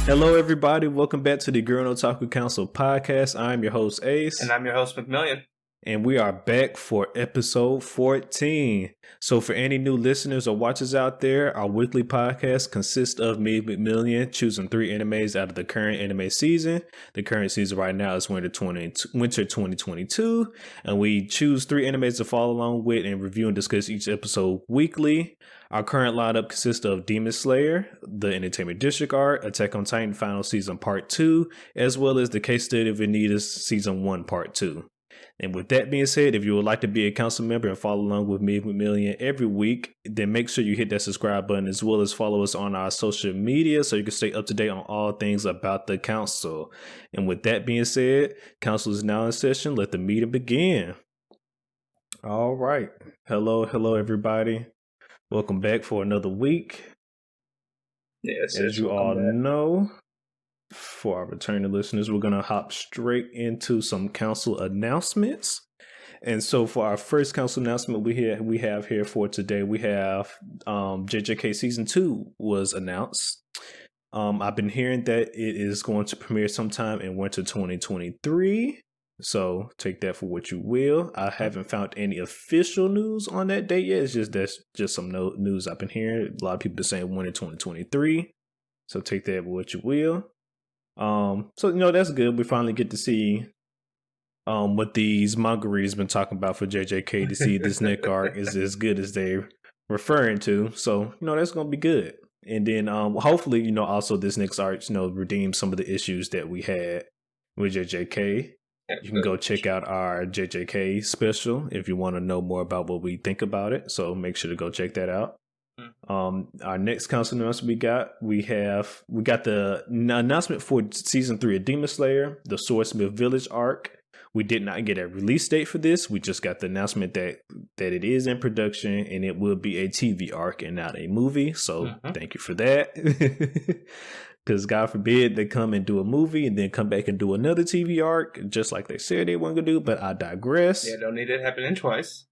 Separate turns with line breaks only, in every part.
Hello, everybody. Welcome back to the Gurren Otaku Council podcast. I'm your host, Ace.
And I'm your host, McMillian.
And we are back for episode 14. So for any new listeners or watchers out there, our weekly podcast consists of me, McMillian, choosing 3 animes out of the current anime season. The current season right now is winter 2022. And we choose 3 animes to follow along with and review and discuss each episode weekly. Our current lineup consists of Demon Slayer, the Entertainment District arc, Attack on Titan Final Season Part 2, as well as the Case Study of Vanitas Season 1 Part 2. And with that being said, if you would like to be a council member and follow along with me, McMillian, every week, then make sure you hit that subscribe button as well as follow us on our social media so you can stay up to date on all things about the council. And with that being said, council is now in session. Let the meeting begin. All right. Hello, everybody. Welcome back for another week.
Yes,
as you all know, for our returning listeners, we're going to hop straight into some council announcements. And so for our first council announcement we have here for today, we have JJK Season 2 was announced. I've been hearing that it is going to premiere sometime in winter 2023. So take that for what you will. I haven't found any official news on that date yet. That's just some news I've been hearing. A lot of people are saying winter 2023. So take that for what you will. So that's good. We finally get to see what these mongeries been talking about for JJK, to see this neck arc is as good as they're referring to. So that's gonna be good. And then hopefully also this next arc redeems some of the issues that we had with JJK. You can go check out our JJK special if you want to know more about what we think about it. So make sure to go check that out. Our next council announcement we got the announcement for season 3 of Demon Slayer, the Swordsmith Village arc. We did not get a release date for this. We just got the announcement that it is in production and it will be a TV arc and not a movie. So thank you for that. Because God forbid they come and do a movie and then come back and do another TV arc, just like they said they weren't gonna do. But I digress.
Yeah, don't need it happening twice.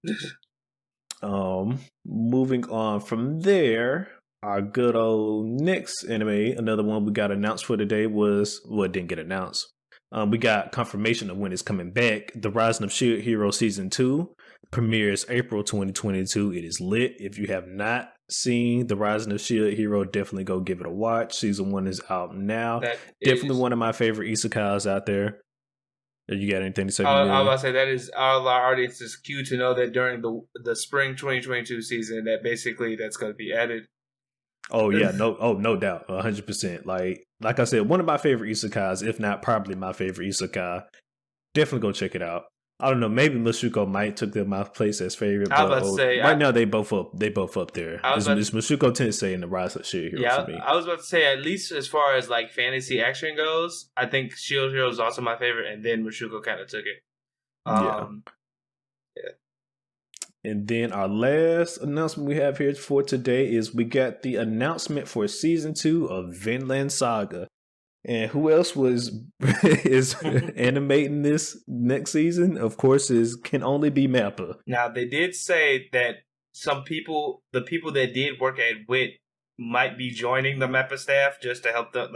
Moving on from there, our good old next anime, another one we got announced for today it didn't get announced. We got confirmation of when it's coming back. The Rising of Shield Hero Season 2 premieres April 2022. It is lit. If you have not seen The Rising of Shield Hero, definitely go give it a watch. Season 1 is out now. Definitely one of my favorite isekais out there. You got anything to say?
I was about to say that is all our audience's cue to know that during the spring 2022 season that basically that's going to be added.
Oh yeah, no doubt, 100%. Like I said, one of my favorite isekais, if not probably my favorite isekai. Definitely go check it out. I don't know, maybe Mushuko might took my place as favorite.
I was about to say
right now they both up there. It's Mushuko Tensei and the Rise of Shield Hero for me.
I was about to say, at least as far as like fantasy action goes, I think Shield Hero is also my favorite, and then Mushuko kind of took it. Yeah.
And then our last announcement we have here for today is we got the announcement for season 2 of Vinland Saga. And who else is animating this next season? Of course, can only be Mappa.
Now they did say that the people that did work at WIT might be joining the Mappa staff just to help them,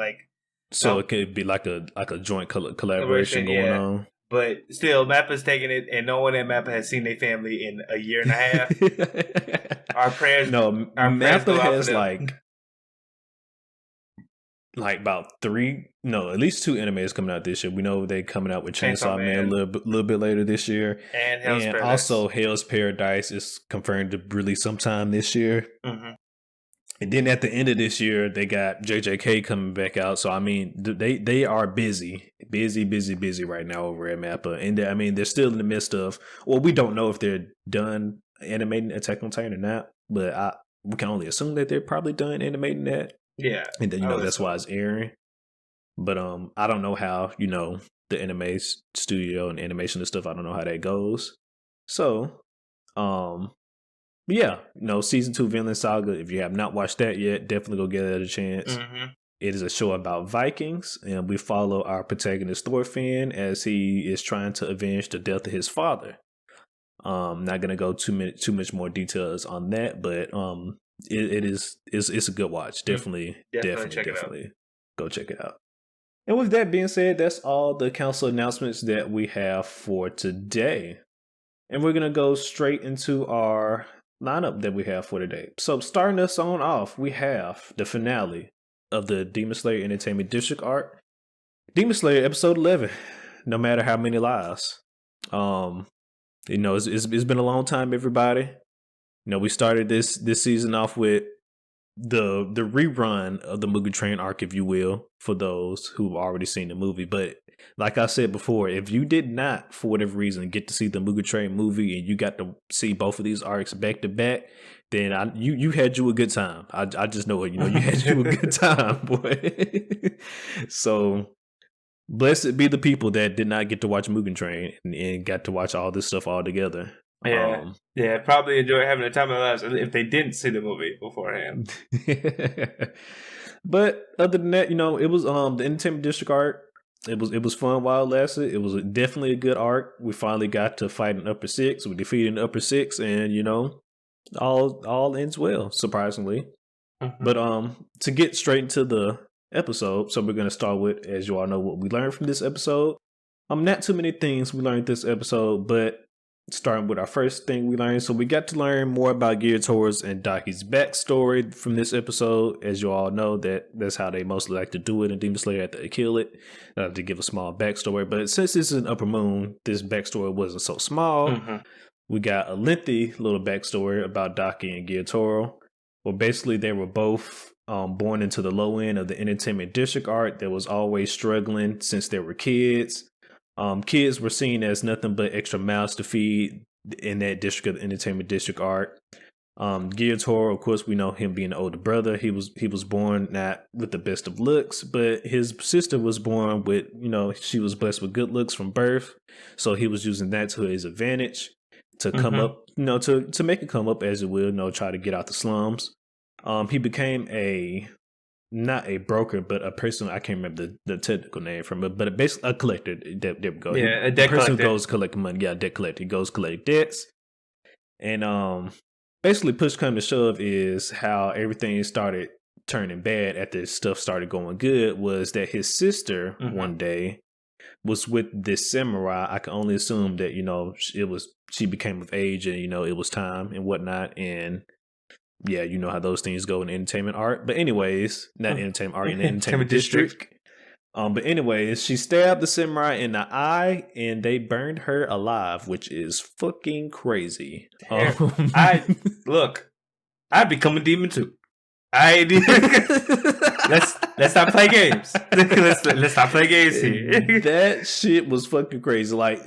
So it could be like a joint collaboration going on.
But still, Mappa's taking it, and no one at Mappa has seen their family in a year and a half. Our prayers.
No, Mappa has like about 3, at least 2 animes coming out this year. We know they're coming out with Chainsaw Man a little bit later this year.
And
also Hell's Paradise is confirmed to release sometime this year. Mm-hmm. And then at the end of this year, they got JJK coming back out. So, I mean, they are busy right now over at Mappa. And they're still in the midst of, we don't know if they're done animating Attack on Titan or not. But we can only assume that they're probably done animating that.
Yeah.
And then, that's why it's airing. But I don't know how, the anime studio and animation and stuff, I don't know how that goes. So, yeah, season 2 Vinland Saga, if you have not watched that yet, definitely go give it a chance. Mm-hmm. It is a show about Vikings, and we follow our protagonist Thorfinn as he is trying to avenge the death of his father. Not gonna go too much more details on that, but it's a good watch. Definitely. go check it out. And with that being said, that's all the council announcements that we have for today. And we're going to go straight into our lineup that we have for today. So starting us on off, we have the finale of the Demon Slayer Entertainment District arc. Demon Slayer episode 11, No Matter How Many Lives. It's been a long time, everybody. We started this season off with the rerun of the Mugen Train arc, if you will, for those who've already seen the movie. But like I said before, if you did not, for whatever reason, get to see the Mugen Train movie and you got to see both of these arcs back to back, then you had you a good time. I just know it. You had you a good time, boy. So blessed be the people that did not get to watch Mugen Train and got to watch all this stuff all together.
Yeah, probably enjoy having a time of their lives if they didn't see the movie beforehand.
But other than that, it was the Entertainment District arc. It was fun while it lasted. It was definitely a good arc. We finally got to fight an upper six. We defeated an upper six, and all ends well, surprisingly. Mm-hmm. But to get straight into the episode, so we're gonna start with, as you all know, what we learned from this episode. Not too many things we learned this episode, but starting with our first thing we learned. So we got to learn more about Gyutoro's and Daki's backstory from this episode. As you all know, that's how they mostly like to do it in Demon Slayer after they kill it, to give a small backstory. But since this is an Upper Moon, this backstory wasn't so small. Mm-hmm. We got a lengthy little backstory about Daki and Gyutoro. Well, basically they were both born into the low end of the Entertainment District arc that was always struggling since they were kids. Kids were seen as nothing but extra mouths to feed in that district of the Entertainment District arc. Gyutoro, of course, we know him being the older brother. He was born not with the best of looks, but his sister was born with, she was blessed with good looks from birth. So he was using that to his advantage to come up, to make it come up, as it will, try to get out the slums. He became not a broker, but a person, I can't remember the technical name from it, but basically a collector. There we go.
Yeah, a debt collector.
Who goes collect money. Yeah, debt collector. He goes collect debts. And basically push come to shove is how everything started turning bad after stuff started going good was that his sister one day was with this samurai. I can only assume that, she became of age and, it was time and whatnot. And yeah, you know how those things go in entertainment art. But anyways, not entertainment art, in the entertainment district. But anyways, she stabbed the samurai in the eye and they burned her alive, which is fucking crazy.
I'd become a demon too. Let's not play games. let's not play games here.
That shit was fucking crazy. Like,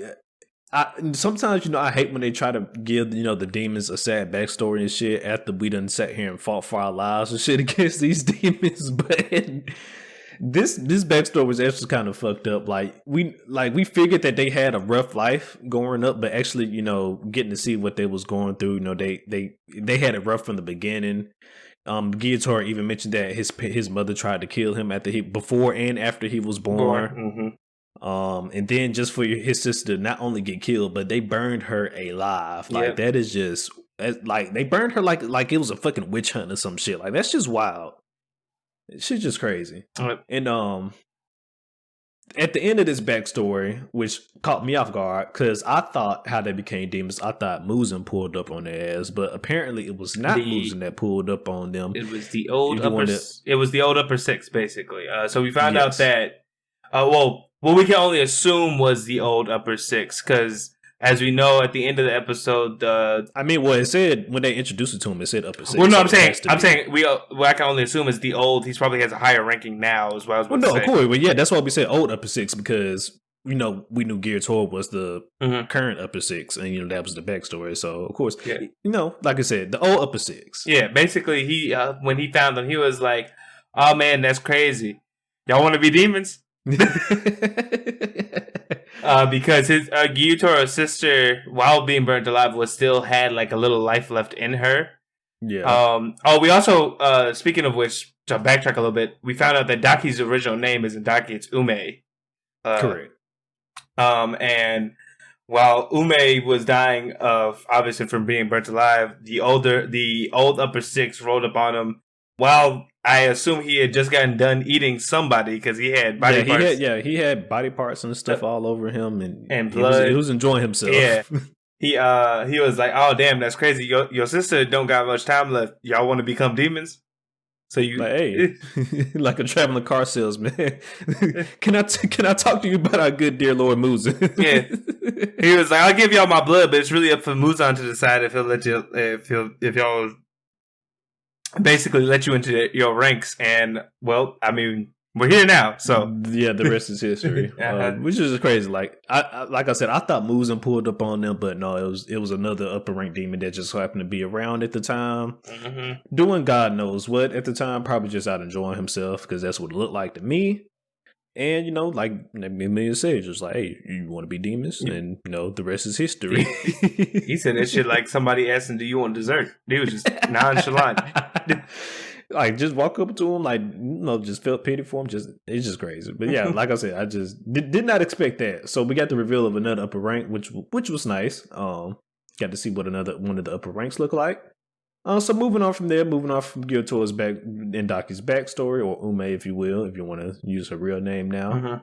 sometimes, I hate when they try to give, the demons a sad backstory and shit after we done sat here and fought for our lives and shit against these demons. But this backstory was actually kind of fucked up. We figured that they had a rough life growing up, but actually, getting to see what they was going through, they had it rough from the beginning. Gyutoro even mentioned that his mother tried to kill him before and after he was born. Mm-hmm. And then just for his sister to not only get killed, but they burned her alive. Like, that is just, like, they burned her like it was a fucking witch hunt or some shit. Like, that's just wild. Shit's just crazy. Right. And at the end of this backstory, which caught me off guard, because I thought how they became demons, I thought Muzan pulled up on their ass, but apparently it was not Muzan that pulled up on them.
It was the old upper six, basically. So we found out that what we can only assume was the old upper six, because as we know, at the end of the episode,
it said when they introduced it to him, it said upper six.
Well, no, I'm saying what I can only assume is the old. He probably has a higher ranking now, as well as.
Well, no, of course, but yeah, that's why we said old upper six, because we knew Gyutoro was the current upper six, and that was the backstory. So of course, like I said, the old upper six.
Yeah, basically, he when he found them, he was like, "Oh man, that's crazy. Y'all want to be demons?" Because his Gyutoro's sister, while being burnt alive, had like a little life left in her. Yeah. We also, speaking of which, to backtrack a little bit, we found out that Daki's original name isn't Daki; it's Ume.
Correct.
And while Ume was dying obviously from being burnt alive, the old upper six rolled up on him Well, I assume he had just gotten done eating somebody because he had body parts.
He had body parts and stuff all over him, and
blood.
He was enjoying himself.
Yeah. He was like, "Oh damn, that's crazy. Your sister don't got much time left. Y'all want to become demons?" So you
like, hey, like a traveling car salesman. Can I talk to you about our good dear Lord Muzan?
Yeah, he was like, "I'll give y'all my blood, but it's really up for Muzan to decide if he'll let you if y'all basically let you into your ranks." And well, I mean, we're here now, so
yeah, the rest is history, which is crazy. Like I said, I thought Muzan pulled up on them, but no, it was another upper rank demon that just happened to be around at the time, doing God knows what at the time, probably just out enjoying himself because that's what it looked like to me. And like McMillian said, just like, hey, you want to be demons, and the rest is history.
He said that shit like somebody asked him, "Do you want dessert?" He was just nonchalant.
Like, just walk up to him, like, just felt pity for him. It's just crazy. But yeah, like I said, I just did not expect that. So we got the reveal of another upper rank, which was nice. Got to see what one of the upper ranks look like. So moving on from Gyuto's and Daki's backstory, or Ume, if you will, if you want to use her real name now.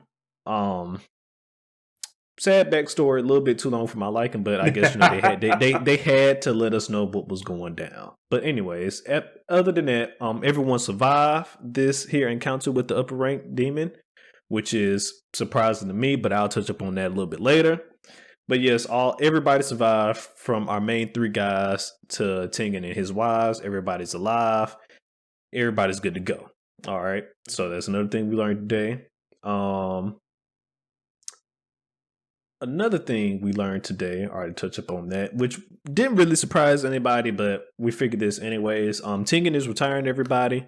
Sad backstory, a little bit too long for my liking, but I guess they had to let us know what was going down. But anyways, other than that, everyone survived this here encounter with the upper rank demon, which is surprising to me, but I'll touch up on that a little bit later. But yes, everybody survived from our main three guys to Tengen and his wives. Everybody's alive. Everybody's good to go. All right. So that's another thing we learned today. Another thing we learned today, I already touched up on that, which didn't really surprise anybody, but we figured this anyways. Tengen is retiring everybody.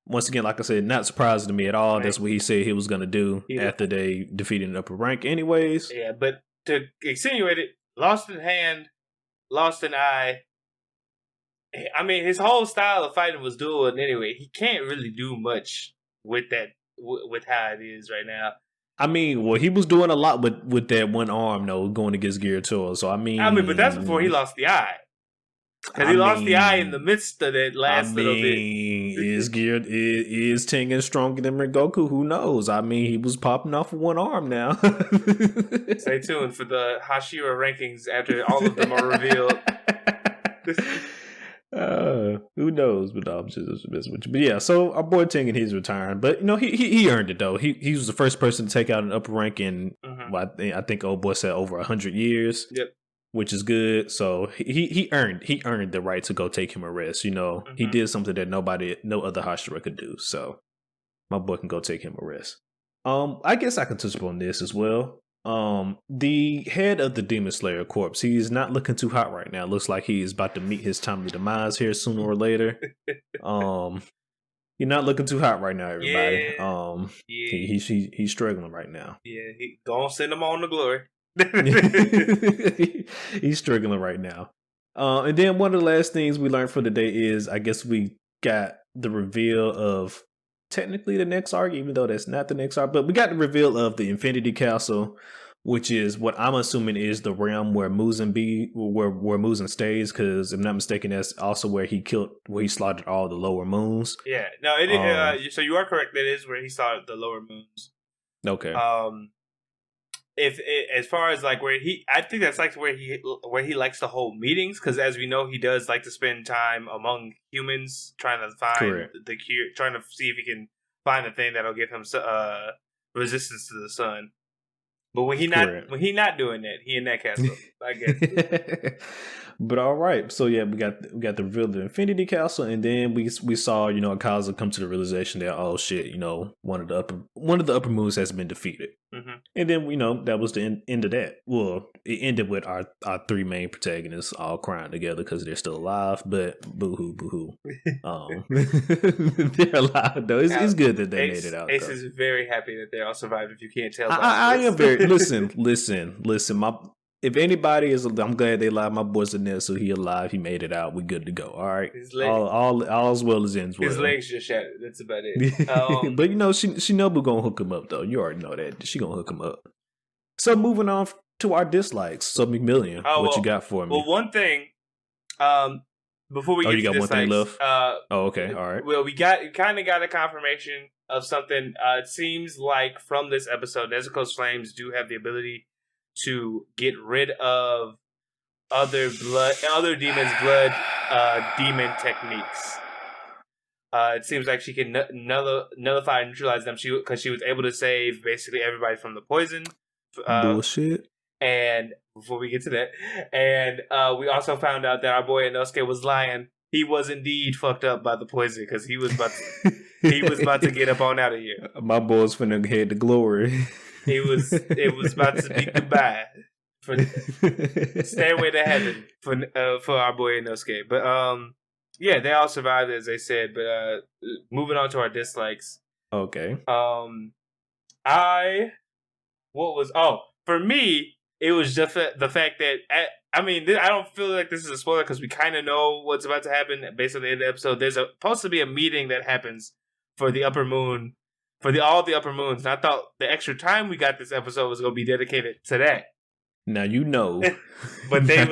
Once again, like I said, not surprising to me at all. Right. That's what he said he was going to do after they defeated an upper rank anyways.
Yeah, but to extenuate it, lost in hand, lost in eye. I mean, his whole style of fighting was dual, and anyway, he can't really do much with that, with how it is right now.
I mean, well, he was doing a lot with that one arm, though, going against Gyuto. So, I mean,
but that's before he lost the eye. Because he lost the eye in the midst of that last little bit.
Is Tengen stronger than Rengoku? Who knows? I mean, he was popping off with one arm now.
Stay tuned for the Hashira rankings after all of them are revealed.
Who knows? But I'm just messing with you. But yeah, so our boy Tengen, he's retiring. But he earned it though. He was the first person to take out an upper rank in I think old boy said over 100 years.
Yep.
Which is good. So he earned the right to go take him a rest. He did something that no other Hashira could do. So my boy can go take him a rest. I guess I can touch upon this as well. The head of the Demon Slayer Corps, he's not looking too hot right now. Looks like he is about to meet his timely demise here sooner or later. He's not looking too hot right now, everybody. He's struggling right now.
Yeah, he gonna send him on to glory.
He's struggling right now. And then one of the last things we learned for the day is, I guess we got the reveal of technically the next arc, even though that's not the next arc, but we got the reveal of the Infinity Castle, which is what I'm assuming is the realm where Muzan stays, because if I'm not mistaken, that's also where he slaughtered all the lower moons.
Yeah, no, so you are correct. That is where he slaughtered the lower moons.
Okay.
As far as like I think that's like where he likes to hold meetings, because as we know, he does like to spend time among humans trying to find the cure, trying to see if he can find the thing that'll give him resistance to the sun. But when he not doing that, he in that castle. I guess.
But all right, so yeah, we got the reveal of the Infinity Castle, and then we saw Akaza come to the realization that, oh shit, one of the upper moons has been defeated, and then that was the end of that. Well, it ended with our three main protagonists all crying together because they're still alive, but boo hoo. They're alive though. It's good that they made it out.
Ace is very happy that they all survived. If you can't tell,
I am very listen. If anybody is, I'm glad they alive. My boy's in there, so he alive. He made it out. We good to go. All right. All's well as ends well.
His legs just shattered. That's about it.
But Shinobu gonna hook him up though. You already know that. She gonna hook him up. So moving on to our dislikes. So McMillian, what you got for me?
Well, one thing, before we get
you
to
got one thing
dislikes,
left? Okay, all right.
well, we kind of got a confirmation of something. It seems like from this episode, Nezuko's flames do have the ability to get rid of other demons' blood, demon techniques. It seems like she can nullify and neutralize them. Because she was able to save basically everybody from the poison.
Bullshit.
And before we get to that, and we also found out that our boy Inosuke was lying. He was indeed fucked up by the poison because he was about to get up on out of here.
My boy's finna head to glory.
It was about to be goodbye for stairway to heaven for our boy Inosuke. But yeah, they all survived as they said. But moving on to our dislikes.
Okay.
For me, it was just the fact that I don't feel like this is a spoiler because we kind of know what's about to happen based on the end of the episode. There's supposed to be a meeting that happens for the Upper Moon, all the Upper Moons. And I thought the extra time we got this episode was going to be dedicated to that.
Now you know,
but they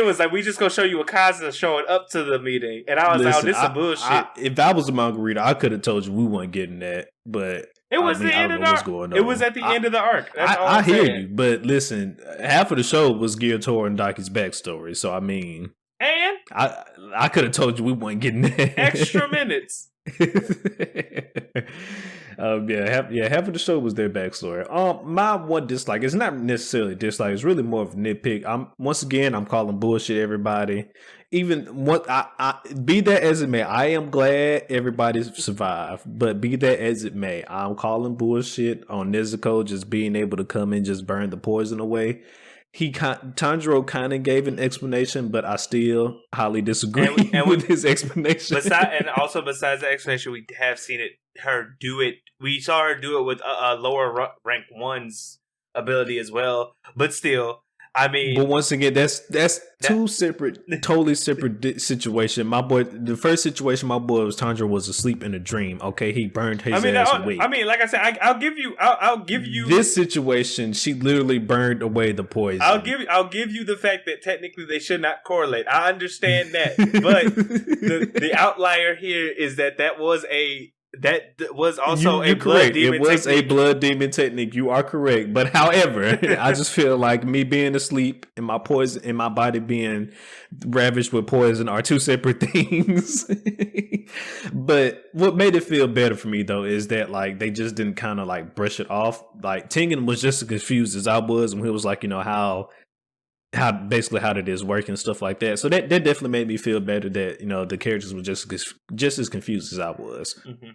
was like, we just gonna show you Akaza showing up to the meeting, and I was like, oh, this is bullshit.
If I was a manga reader, I could have told you we weren't getting that, but
it was the end of the arc. It was at the end of the arc. That's all
I hear you, but listen, half of the show was geared toward Daki's backstory, so I mean,
and
I could have told you we weren't getting that
extra minutes.
Half of the show was their backstory. My one dislike is not necessarily dislike; it's really more of a nitpick. I'm calling bullshit everybody. Even what be that as it may, I am glad everybody survived. But be that as it may, I'm calling bullshit on Nezuko just being able to come and just burn the poison away. Tanjiro kind of gave an explanation, but I still highly disagree with his explanation.
Besides the explanation, we have seen her do it. We saw her do it with a lower rank one's ability as well. But still, I mean,
but once again, that's two totally separate situation. The first situation, my boy Tanjiro was asleep in a dream. Okay, he burned his ass awake.
I mean, like I said, I'll give you
this situation. She literally burned away the poison.
I'll give you the fact that technically they should not correlate. I understand that, but the outlier here is that was also a blood demon.
It was
technique.
A blood demon technique. You are correct. But however, I just feel like me being asleep and my poison and my body being ravaged with poison are two separate things. But what made it feel better for me though is that like they just didn't kind of like brush it off. Like Tengen was just as confused as I was when he was like, how did this work and stuff like that. So that definitely made me feel better that the characters were just as confused as I was.
Mm-hmm.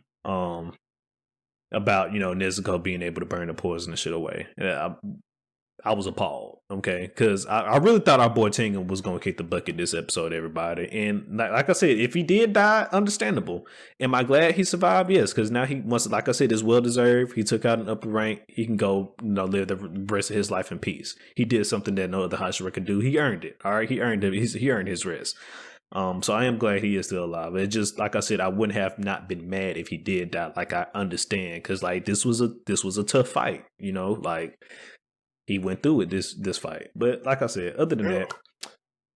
About Nezuko being able to burn the poison and shit away. I was appalled, okay, because I really thought our boy Tengen was gonna kick the bucket this episode, everybody. And like I said, if he did die, understandable. Am I glad he survived? Yes, because now he wants, like I said, is well deserved. He took out an upper rank. He can go, live the rest of his life in peace. He did something that no other Hashira could do. He earned it. All right, he earned it. He earned his rest. So I am glad he is still alive. It just, like I said, I wouldn't have not been mad if he did die. Like, I understand, because like this was a tough fight. Like he went through it this fight. But like I said, other than that,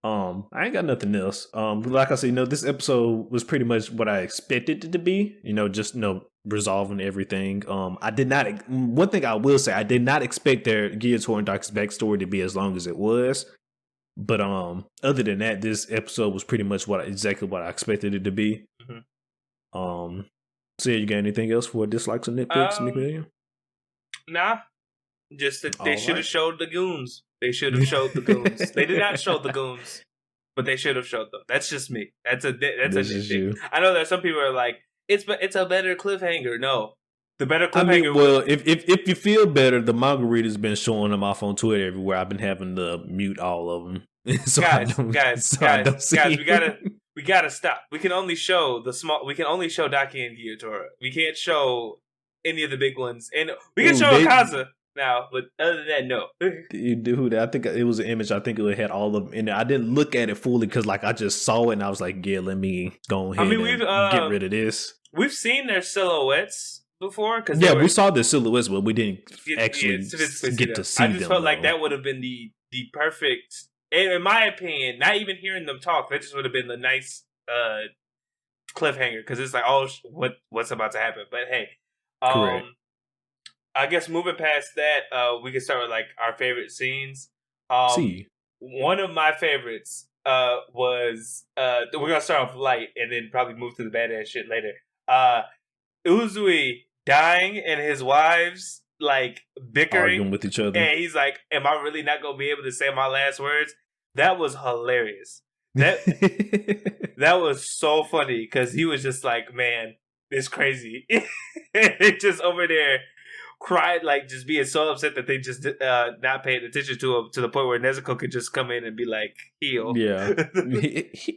I ain't got nothing else. Like I said, this episode was pretty much what I expected it to be. Just resolving everything. I did not. One thing I will say, I did not expect their Gyuto and Daki's backstory to be as long as it was. But other than that, this episode was pretty much exactly what I expected it to be. Mm-hmm. So yeah, you got anything else for dislikes or nitpicks, McMillian?
Nah, just that they should have showed the goons. They should have showed the goons. They did not show the goons, but they should have showed them. That's just me. That's a nitpick. I know that some people are like, it's a better cliffhanger. No. The better cliffhanger.
Well, if you feel better, the manga reader's been showing them off on Twitter everywhere. I've been having to mute all of them. So guys,
we gotta stop. We can only show Daki and Gyutora. We can't show any of the big ones, and we can show Akaza now. But other than that, no.
Dude, I think it was an image. I think it had all of them in there. I didn't look at it fully because, like, I just saw it and I was like, yeah, let me go ahead and get rid of this.
We've seen their silhouettes before,
we saw the silhouettes, but we didn't actually get to see them.
I just felt like that would have been the perfect in my opinion, not even hearing them talk, that just would have been the nice cliffhanger because it's like, oh, what's about to happen? But hey,
Correct.
I guess moving past that, we can start with like our favorite scenes.
See,
One of my favorites was we're gonna start off light and then probably move to the badass shit later. Uzui dying and his wives like bickering,
arguing with each other,
and he's like, "Am I really not gonna be able to say my last words?" That was hilarious. That was so funny because he was just like, "Man, it's crazy." Just over there cried, like just being so upset that they just not paying attention to him to the point where Nezuko could just come in and be like, "Heal."
Yeah,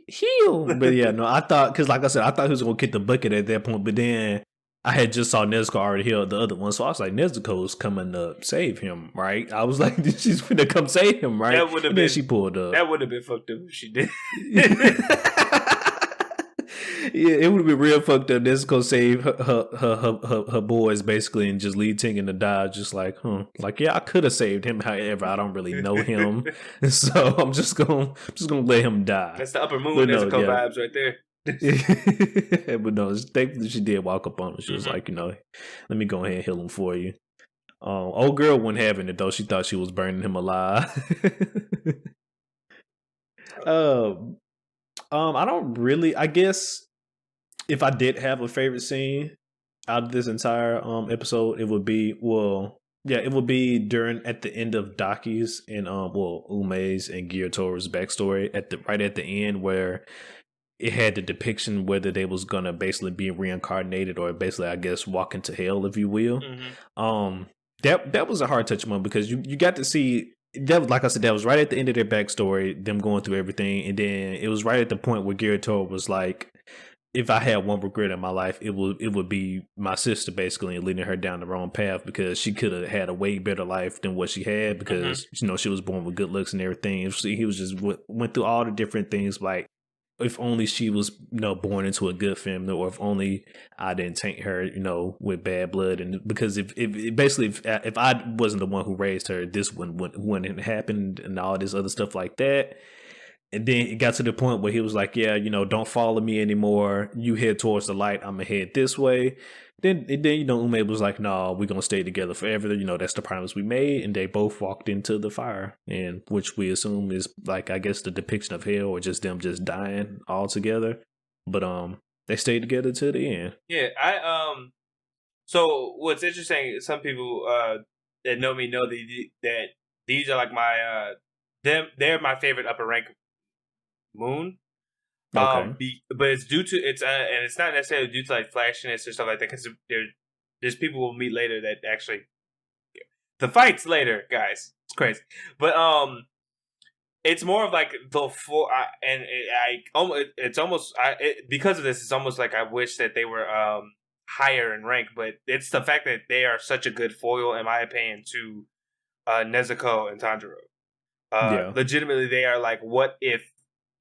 heal. But yeah, no, I thought because like I said, I thought he was gonna kick the bucket at that point, but then I had just saw Nezuko already heal the other one, so I was like, Nezuko's coming to save him, right? I was like, she's gonna come save him, right?
That would have
been. Then she pulled up.
That would have been fucked up if she did.
Yeah, it would have been real fucked up. Nezuko save her boys basically and just leave Tengen to die. Just like, like yeah, I could have saved him. However, I don't really know him, so I'm just gonna let him die.
That's the Upper Moon Nezuko vibes right there.
But no, thankfully she did walk up on him. She was like, let me go ahead and heal him for you. Old girl wasn't having it though. She thought she was burning him alive. I don't really. I guess if I did have a favorite scene out of this entire episode, it would be it would be at the end of Daki's and Ume's and Gyutoru's backstory right at the end where it had the depiction whether they was gonna basically be reincarnated or basically, I guess, walk into hell, if you will. That was a hard touch moment because you got to see that was, like I said, that was right at the end of their backstory, them going through everything, and then it was right at the point where Gyutoru was like, if I had one regret in my life, it would be my sister basically and leading her down the wrong path because she could have had a way better life than what she had because she was born with good looks and everything. He was just went through all the different things like, if only she was, born into a good family, or if only I didn't taint her, with bad blood. And because if I wasn't the one who raised her, this wouldn't happen and all this other stuff like that. And then it got to the point where he was like, yeah, don't follow me anymore. You head towards the light. I'm going to head this way. Then Ume was like, no, we're going to stay together forever. That's the promise we made. And they both walked into the fire, and which we assume is like, I guess, the depiction of hell or just them just dying all together. But they stayed together to the end.
Yeah, so what's interesting, some people that know me know that these are like my they're my favorite upper rank moon.
Okay.
But it's due to and it's not necessarily due to like flashiness or stuff like that because there's people we'll meet later that actually the fights later, guys. It's crazy, but it's more of like the full it's almost because of this. It's almost like I wish that they were higher in rank, but it's the fact that they are such a good foil, in my opinion, to Nezuko and Tanjiro. Legitimately, they are like, what if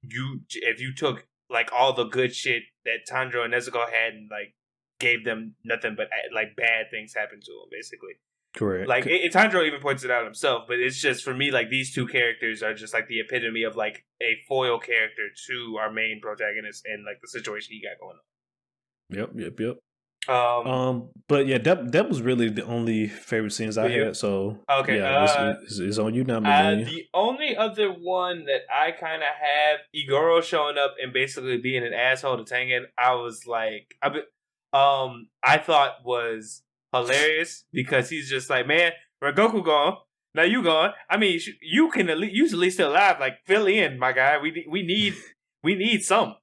you took like all the good shit that Tanjiro and Nezuko had and like gave them nothing but like bad things happen to them, basically.
Correct.
Like Tanjiro even points it out himself, but it's just for me like these two characters are just like the epitome of like a foil character to our main protagonist and like the situation he got going
on. Yep. But yeah, that was really the only favorite scenes I had. So
okay,
yeah, it's on you now, McMillian.
The only other one that I kind of have Igoro showing up and basically being an asshole to Tengen, I was like, I thought was hilarious because he's just like, man, Rengoku gone, now you gone. I mean, you can at least still alive. Like, fill in, my guy. We need some.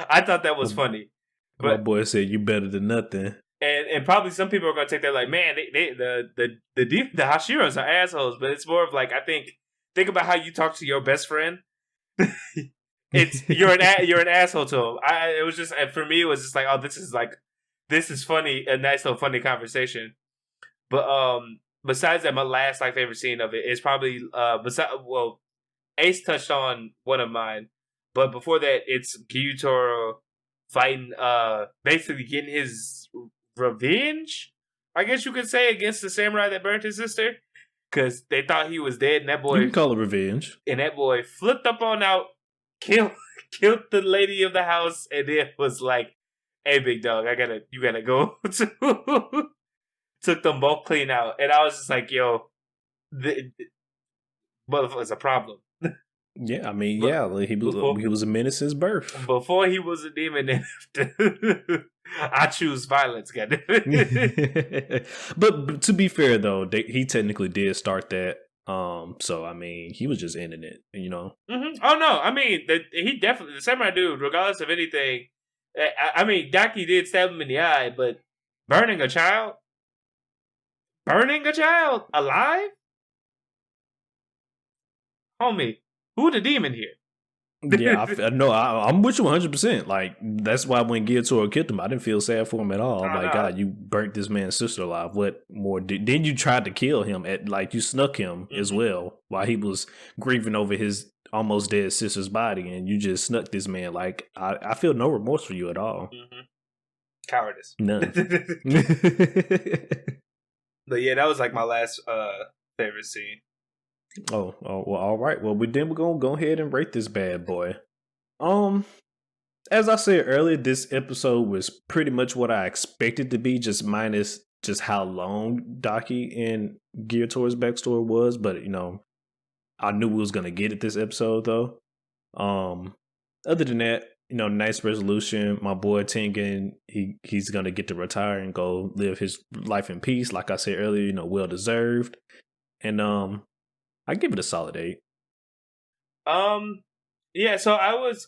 I thought that was funny.
But my boy said, "You better than nothing."
And probably some people are gonna take that like, man, the Hashiras are assholes. But it's more of like, I think about how you talk to your best friend. You're an asshole to him. It was just, for me, it was just like, oh, this is funny, a nice little funny conversation. But besides that, my last like favorite scene of it is probably Ace touched on one of mine, but before that, it's Gyutaro fighting, basically getting his revenge, I guess you could say, against the samurai that burnt his sister. because they thought he was dead, and that boy,
you can call it revenge.
And that boy flipped up on out, killed the lady of the house, and then was like, "Hey, big dog, you gotta go." Took them both clean out, and I was just like, "Yo, motherfucker's a problem."
Yeah, I mean, like he was a menace since birth.
Before he was a demon, then after, I choose violence, goddammit.
But to be fair, though, he technically did start that. So I mean, he was just ending it, you know.
Mm-hmm. Oh no, I mean, he definitely, the samurai dude, regardless of anything. I mean, Daki did stab him in the eye, but burning a child alive, homie. Who the demon here?
Yeah, I'm with you 100%. Like, that's why when Gyutaro killed him, I didn't feel sad for him at all. I'm like, God, you burnt this man's sister alive. What more? Then you tried to kill him you snuck him as well while he was grieving over his almost dead sister's body, and you just snuck this man. Like, I feel no remorse for you at all.
Cowardice.
None.
But yeah, that was like my last favorite scene.
Oh, well, all right. Well, we're gonna go ahead and rate this bad boy. As I said earlier, this episode was pretty much what I expected to be, just minus just how long Daki and Gyutaro's backstory was. But you know, I knew we was gonna get it this episode though. Other than that, you know, nice resolution. My boy Tengen, he's gonna get to retire and go live his life in peace. Like I said earlier, you know, well deserved. And I give it a solid 8.
Yeah, so I was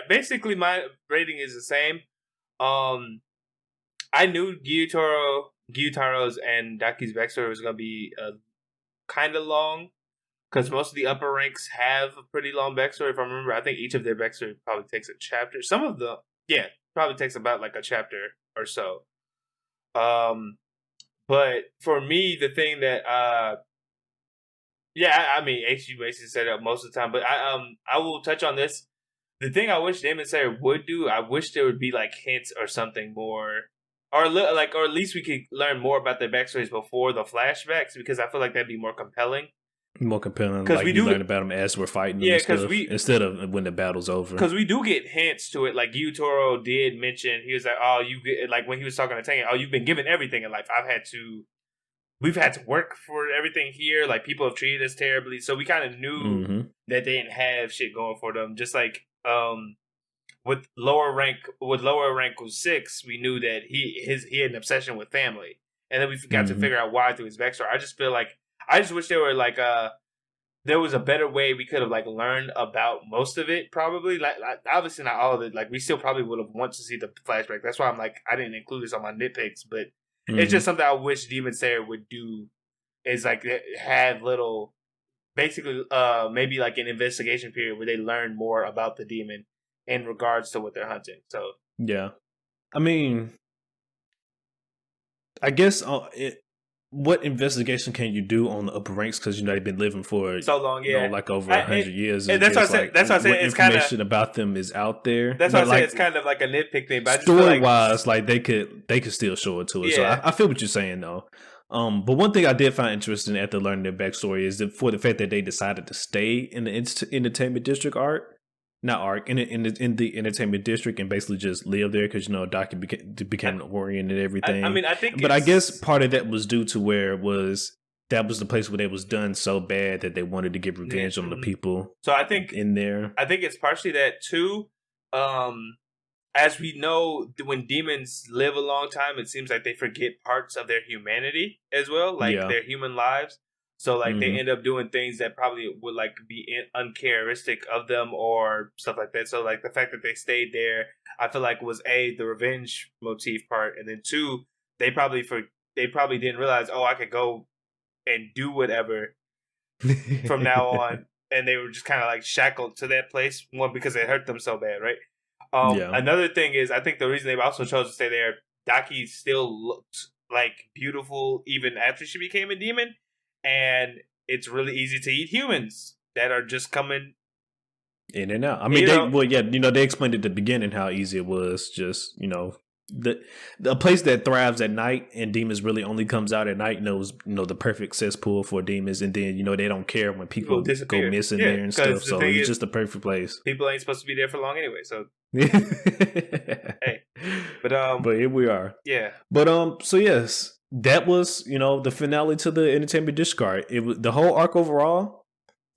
basically my rating is the same. I knew Gyutaro's and Daki's backstory was gonna be kind of long, because most of the upper ranks have a pretty long backstory. If I remember, I think each of their backstory probably takes a chapter. Some of them, probably takes about like a chapter or so. But for me, the thing that I mean, HG basically said it most of the time, but I will touch on this. The thing I wish Demon Slayer would do, I wish there would be like hints or something more, or at least we could learn more about their backstories before the flashbacks, because I feel like that'd be more compelling.
Because like we learn about them as we're fighting. Yeah, because instead of when the battle's over.
Because we do get hints to it. Like Gyutaro did mention, he was like, "Oh, you get," like when he was talking to Tengen, "Oh, you've been given everything in life. We've had to work for everything here. Like, people have treated us terribly." So we kind of knew that they didn't have shit going for them. Just like with lower rank was 6, we knew that he had an obsession with family, and then we got to figure out why through his backstory. I just wish there were like there was a better way we could have like learned about most of it. Probably like obviously not all of it. Like, we still probably would have wanted to see the flashback. That's why I'm like, I didn't include this on my nitpicks, but. It's just something I wish Demon Slayer would do, is like have little, basically, maybe like an investigation period where they learn more about the demon in regards to what they're hunting. So
yeah, I mean, I guess what investigation can you do on the upper ranks, because you know they've been living for
so long,
like over 100 years.
And that's what I said.
Like,
that's what I said. It's kind of
information about them is out there.
That's what I said. It's kind of like a nitpick thing. But
story wise, like they could still show it to us.
Yeah.
So I feel what you're saying though. But one thing I did find interesting after learning their backstory is that for the fact that they decided to stay in the entertainment district in the entertainment district, and basically just live there, because you know Daki became an Orient and everything.
I think,
but I guess part of that was due to where that was the place where it was done so bad that they wanted to get revenge on the people.
So I think
in there,
I think it's partially that too. As we know, when demons live a long time, it seems like they forget parts of their humanity as well, like their human lives. So like they end up doing things that probably would like be uncharacteristic of them or stuff like that. So like the fact that they stayed there, I feel like was the revenge motif part, and then 2, they probably didn't realize, oh, I could go and do whatever from now on, and they were just kind of like shackled to that place. One, because it hurt them so bad, right? Another thing is, I think the reason they also chose to stay there, Daki still looked like beautiful even after she became a demon. And it's really easy to eat humans that are just coming
in and out. I mean, they explained at the beginning how easy it was, just, you know, the place that thrives at night and demons really only comes out at night knows the perfect cesspool for demons, and then they don't care when people go missing there and stuff. So it's just the perfect place.
People ain't supposed to be there for long anyway. So hey, but
here we are.
Yeah.
But so yes, that was the finale to the Entertainment Discard. It was the whole arc overall.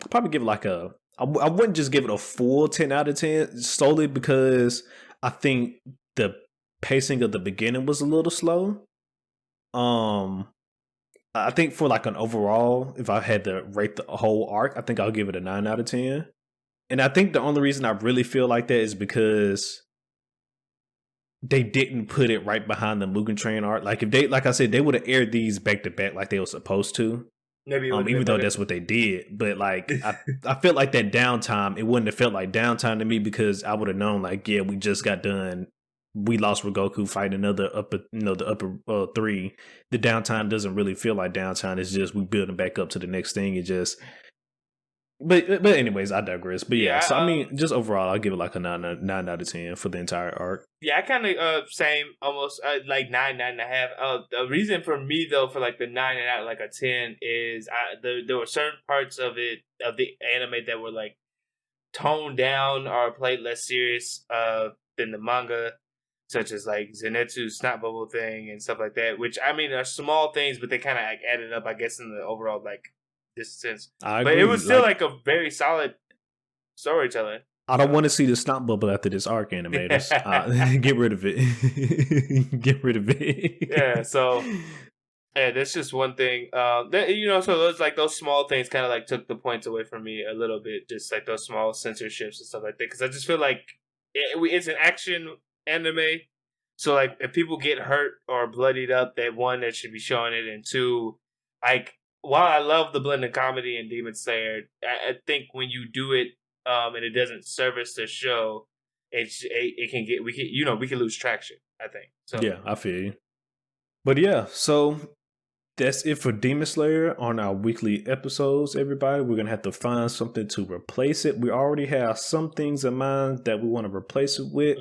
I'd probably give it like I wouldn't just give it a full 10 out of 10 solely because I think the pacing of the beginning was a little slow. I think for like an overall, if I had to rate the whole arc, I think I'll give it a 9 out of 10. And I think the only reason I really feel like that is because they didn't put it right behind the Mugen Train arc. Like like I said, they would have aired these back to back like they were supposed to.
Maybe
even though that's what they did, but like I felt like that downtime, it wouldn't have felt like downtime to me because I would have known like, yeah, we just got done. We lost Rengoku fighting the upper three. The downtime doesn't really feel like downtime. It's just we building back up to the next thing. It just, but anyways, I digress. But yeah, so I mean, just overall, I'll give it like a 9 out of 10 for the entire arc.
Yeah, I kind of same, almost like 9.5. The reason for me though for like the 9 and out like a 10 is there were certain parts of the anime that were like toned down or played less serious than the manga, such as like Zenitsu's snot bubble thing and stuff like that. Which I mean are small things, but they kind of like added up, I guess, in the overall like distance. But it was still like a very solid storytelling.
I don't want to see the snot bubble after this arc, animators. Get rid of it. Get rid of it.
Yeah, so yeah, that's just one thing. So those like those small things kind of like took the points away from me a little bit, just like those small censorships and stuff like that. Because I just feel like it's an action anime, so like if people get hurt or bloodied up, that one that should be showing it, and two, like while I love the blend of comedy and Demon Slayer, I think when you do it. And it doesn't service the show, it can get we can lose traction, I think. So
yeah, I feel you. But yeah, so that's it for Demon Slayer on our weekly episodes, everybody. We're gonna have to find something to replace it. We already have some things in mind that we want to replace it with.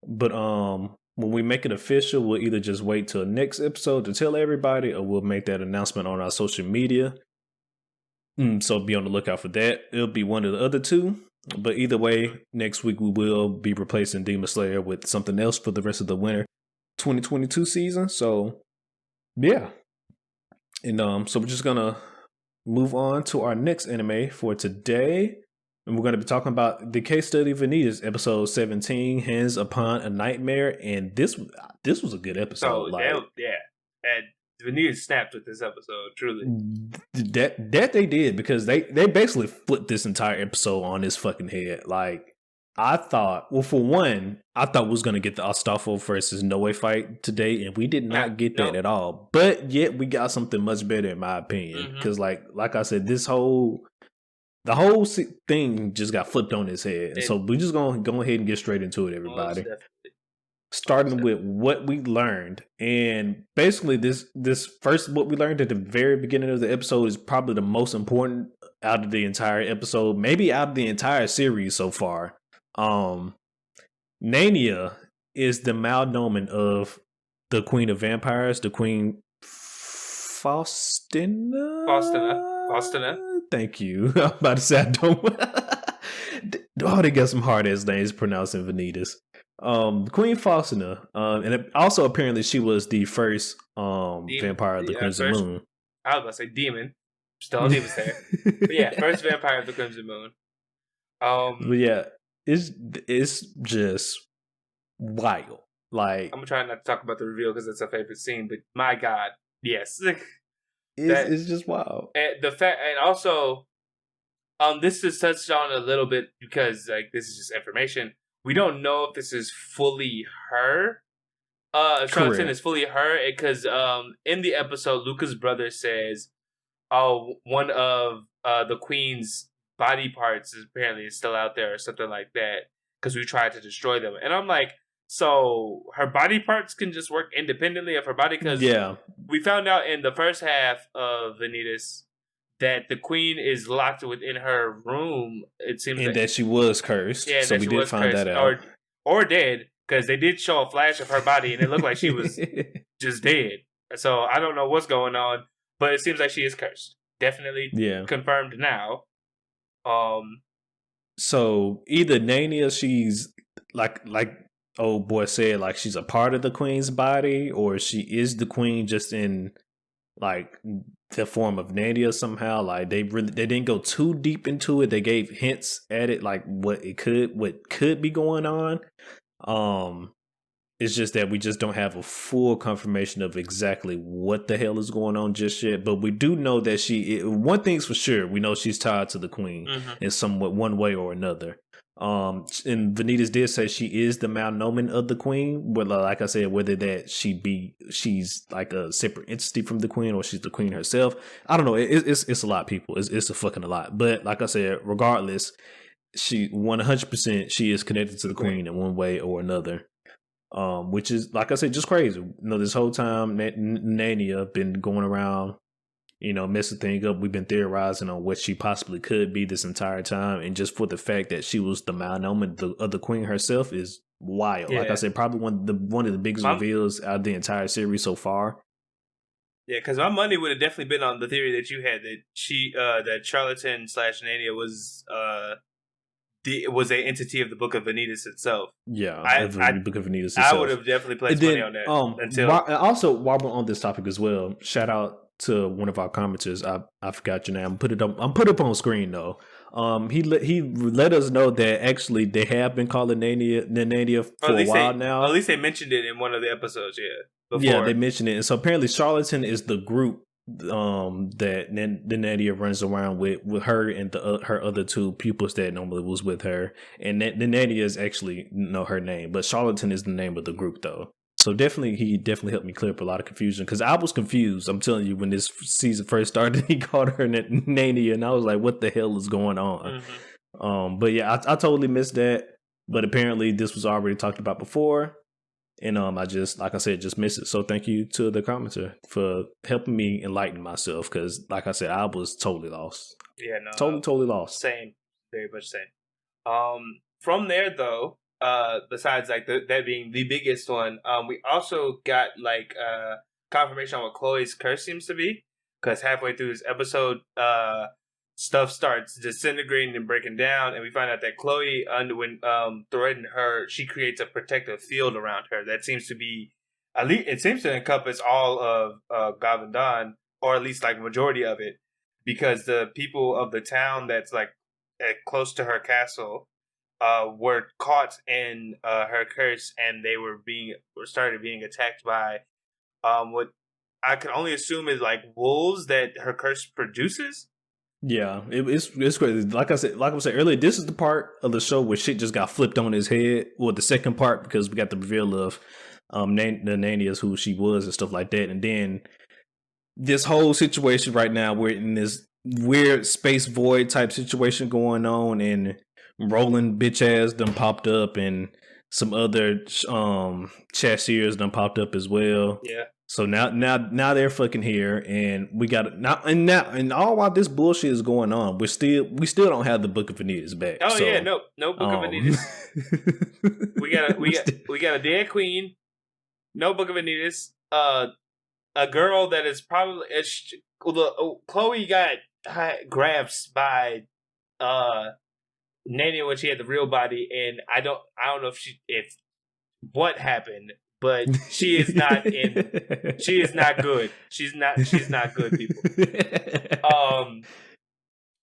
But when we make it official, we'll either just wait till next episode to tell everybody, or we'll make that announcement on our social media. So be on the lookout for that. It'll be one of the other two. But either way, next week we will be replacing Demon Slayer with something else for the rest of the winter 2022 season. So yeah. And so we're just gonna move on to our next anime for today. And we're gonna be talking about the case study Vanitas, episode 17, Hands Upon a Nightmare. And this was a good episode.
And Vanitas snapped with this episode, truly.
That they did, because they basically flipped this entire episode on his fucking head. Like, I thought, well, for one, I thought we was going to get the Astolfo versus Noe fight today, and we did not get that at all. But yet, we got something much better, in my opinion. Because, like I said, the whole thing just got flipped on his head. And so we're just going to go ahead and get straight into it, everybody. Starting with what we learned. And basically this first, what we learned at the very beginning of the episode is probably the most important out of the entire episode, maybe out of the entire series so far. Nania is the malnomen of the Queen of Vampires, the Queen Faustina. Thank you. I'm about to say I don't. They got some hard ass names pronouncing Vanitas. Queen Faustina, and also apparently she was the first vampire of the Crimson Moon.
I was about to say demon. Still a demon there. But yeah, first vampire of the Crimson Moon.
But yeah, it's just wild. Like,
I'm gonna try not to talk about the reveal because it's a favorite scene, but my God, yes.
It's just wild.
And the fact, and also, this is touched on a little bit because like this is just information. We don't know if this is fully her. Charlotte is fully her because in the episode, Luca's brother says, "Oh, one of the queen's body parts is apparently still out there or something like that because we tried to destroy them." And I'm like, so her body parts can just work independently of her body? Because we found out in the first half of Vanitas that the queen is locked within her room. It seems,
and that she was cursed. Yeah, so we did find that out,
or dead. because they did show a flash of her body, and it looked like she was just dead. So I don't know what's going on, but it seems like she is cursed. Definitely confirmed now.
So either Nania, she's like old boy said, like she's a part of the queen's body, or she is the queen just in like the form of Nania somehow. Like they didn't go too deep into it. They gave hints at it, like what could be going on. It's just that we just don't have a full confirmation of exactly what the hell is going on just yet. But we do know that one thing's for sure, we know she's tied to the queen in somewhat one way or another. And Vanitas did say she is the malnomen of the queen, but like I said, whether that she's like a separate entity from the queen or she's the queen herself, I don't know. It's a lot of people. It's a fucking a lot. But like I said, regardless, she 100% she is connected to the queen in one way or another. Which is, like I said, just crazy. You know, this whole time Nania been going around, you know, messing things up. We've been theorizing on what she possibly could be this entire time, and just for the fact that she was the malnomen of the queen herself is wild. Yeah. Like I said, probably one of the biggest reveals out of the entire series so far.
Yeah, because my money would have definitely been on the theory that you had that that Charlatan / Nania was was an entity of the Book of Vanitas itself.
Yeah, the Book of Vanitas itself.
I would have definitely placed money on that.
Also, while we're on this topic as well, shout out to one of our commenters. I forgot your name. I'm put up on screen though. He let us know that actually they have been calling Nania for a while now.
At least they mentioned it in one of the episodes. Before.
Yeah, they mentioned it, and so apparently Charlatan is the group that the Nania runs around with her and her other two pupils that normally was with her, and the Nania is actually her name, but Charlatan is the name of the group though. So he definitely helped me clear up a lot of confusion, because I was confused. I'm telling you, when this season first started, he called her Nania, and I was like, "What the hell is going on?" But yeah, I totally missed that. But apparently, this was already talked about before. And I just, like I said, just missed it. So thank you to the commenter for helping me enlighten myself, because, like I said, I was totally lost.
Yeah, no,
totally lost.
Same, very much same. From there though, besides like that being the biggest one, we also got like confirmation on what Chloe's curse seems to be, because halfway through this episode, stuff starts disintegrating and breaking down, and we find out that Chloe, when threatened her, she creates a protective field around her that seems to be, at least it seems to encompass all of Gavendon, or at least like majority of it, because the people of the town that's like close to her castle were caught in her curse, and they started being attacked by what I can only assume is like wolves that her curse produces.
Yeah, it's crazy. Like I said earlier, this is the part of the show where shit just got flipped on his head. Well, the second part, because we got the reveal of the Nania's who she was and stuff like that, and then this whole situation right now, we're in this weird space void type situation going on, and Roland bitch ass done popped up, and some other chassiers done popped up as well.
Yeah.
So now they're fucking here, and we got and all while this bullshit is going on, we still don't have the Book of Vanitas back.
Oh so, yeah, no Book of Vanitas. we got a dead queen, no Book of Vanitas. A girl that is probably Chloe got grabbed by Nania when she had the real body, and I don't know if what happened. But she is not good. She's not good, people.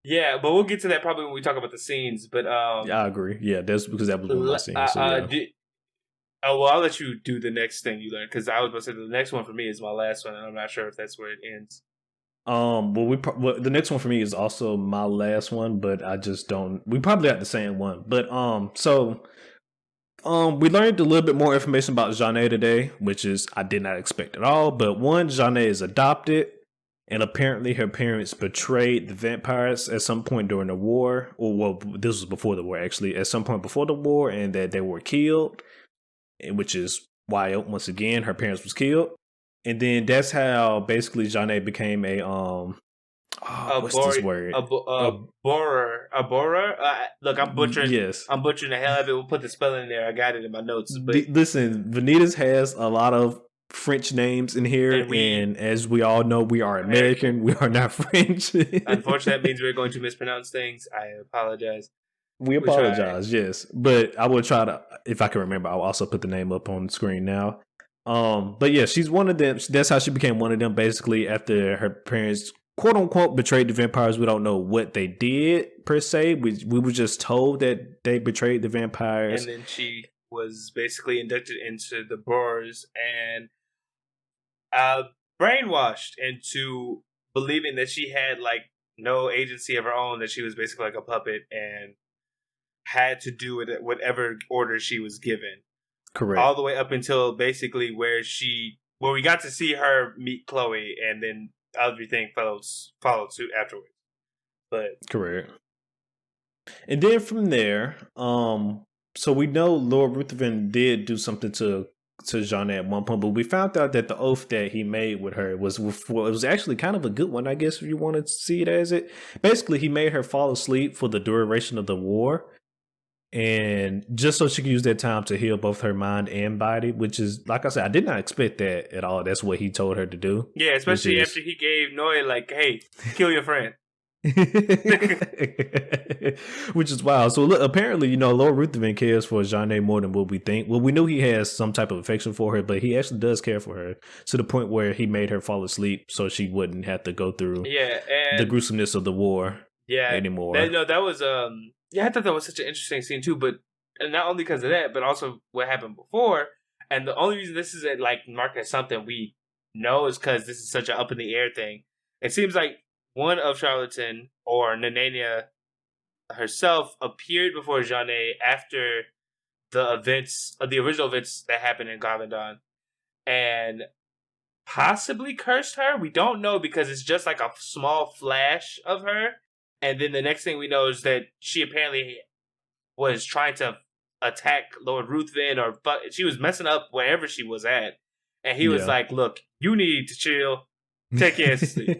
Yeah, but we'll get to that probably when we talk about the scenes. But
yeah, I agree. Yeah, that's because that was one of my scenes. So, yeah.
Well, I'll let you do the next thing you learn, because I was going to say the next one for me is my last one, and I'm not sure if that's where it ends.
Well, the next one for me is also my last one, but I just don't. We probably got the same one, but so. We learned a little bit more information about Jeanne today, which is I did not expect at all. But one, Jeanne is adopted, and apparently her parents betrayed the vampires at some point during the war. Or well, this was before the war, actually. At some point before the war, and that they were killed, which is why once again her parents was killed. And then that's how basically Jeanne became a what's this word?
Borer. Look, I'm butchering.
Yes,
I'm butchering the hell out of it. We'll put the spelling in there. I got it in my notes. But
listen, Vanitas has a lot of French names in here, and as we all know, we are American. We are not French.
Unfortunately, that means we're going to mispronounce things. I apologize.
We apologize, yes, but I will try to, if I can remember, I'll also put the name up on the screen now. But yeah, she's one of them. That's how she became one of them. Basically, after her parents, quote unquote, betrayed the vampires. We don't know what they did per se. We were just told that they betrayed the vampires,
and then she was basically inducted into the Boers and brainwashed into believing that she had like no agency of her own. That she was basically like a puppet and had to do with it, whatever order she was given.
Correct.
All the way up until basically where we got to see her meet Chloe, and then everything followed suit afterwards. But
correct. And then from there, so we know Lord Ruthven did do something to Jeanne at one point, but we found out that the oath that he made with her was actually kind of a good one, I guess, if you want to see it as it. Basically, he made her fall asleep for the duration of the war, and just so she could use that time to heal both her mind and body, which is, like I said, I did not expect that at all. That's what he told her to do.
Yeah, especially after he gave Noe, like, hey, kill your friend.
Which is wild. So look, apparently, Lord Ruthven cares for Jeanne more than what we think. Well, we knew he has some type of affection for her, but he actually does care for her to the point where he made her fall asleep so she wouldn't have to go through the gruesomeness of the war anymore.
That was I thought that was such an interesting scene too, but not only because of that, but also what happened before. And the only reason this is like marked as something we know is because this is such an up in the air thing. It seems like one of Charlatan or Nanania herself appeared before Jeanne after the events of the original events that happened in Gavendon, and possibly cursed her. We don't know because it's just like a small flash of her. And then the next thing we know is that she apparently was trying to attack Lord Ruthven, or she was messing up wherever she was at. And he was like, look, you need to chill. Take care of sleep.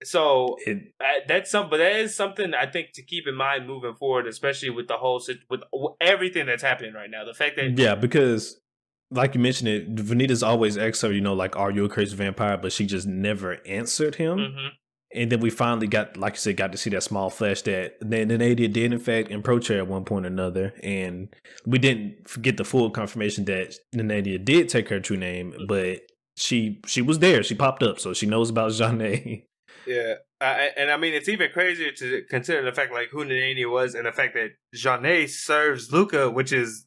So that is something I think to keep in mind moving forward, especially with with everything that's happening right now. The fact that
because like you mentioned it, Vanitas always asks her, like, are you a crazy vampire? But she just never answered him. Mm-hmm. And then we finally got to see that small flash that Nadia did in fact approach her at one point or another. And we didn't get the full confirmation that Nadia did take her true name, but she was there. She popped up, so she knows about Jeanne.
Yeah. And I mean, it's even crazier to consider the fact like who Nadia was, and the fact that Jeanne serves Luca, which is,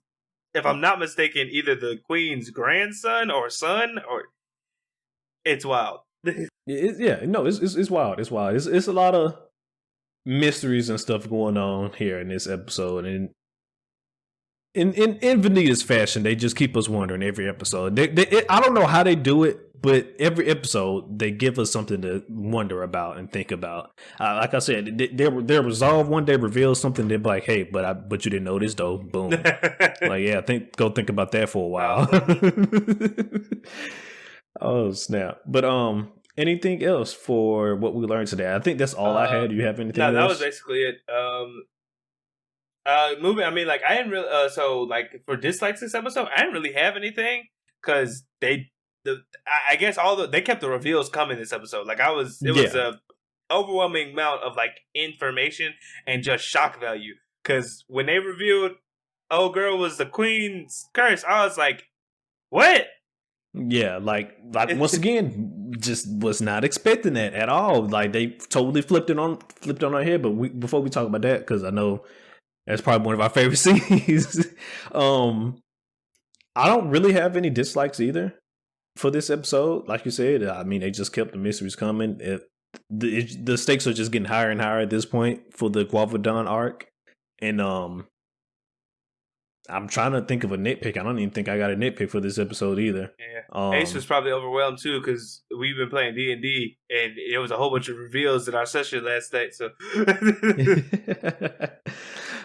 if I'm not mistaken, either the queen's grandson or son, or it's wild.
It's wild. It's wild. It's a lot of mysteries and stuff going on here in this episode, and in Vanitas fashion, they just keep us wondering every episode. I don't know how they do it, but every episode they give us something to wonder about and think about. Like I said, they're resolved one day, reveal something. They're like, hey, but you didn't know this though. Boom. Like, go think about that for a while. Oh snap! But anything else for what we learned today? I think that's all I had. Do you have anything? No,
that was basically it. Moving. I mean, like, I didn't really. So, like, for dislikes this episode, I didn't really have anything because I guess they kept the reveals coming this episode. Like, it was a overwhelming amount of like information and just shock value. Because when they revealed, "Oh, girl was the queen's curse," I was like, "What?"
Yeah, like once again, just was not expecting that at all. Like, they totally flipped on our head. But before we talk about that, because I know that's probably one of our favorite scenes. I don't really have any dislikes either for this episode. Like you said, I mean, they just kept the mysteries coming. The stakes are just getting higher and higher at this point for the Guavadon arc, and I'm trying to think of a nitpick. I don't even think I got a nitpick for this episode either.
Yeah, Ace was probably overwhelmed too because we've been playing D&D and it was a whole bunch of reveals in our session last night. So,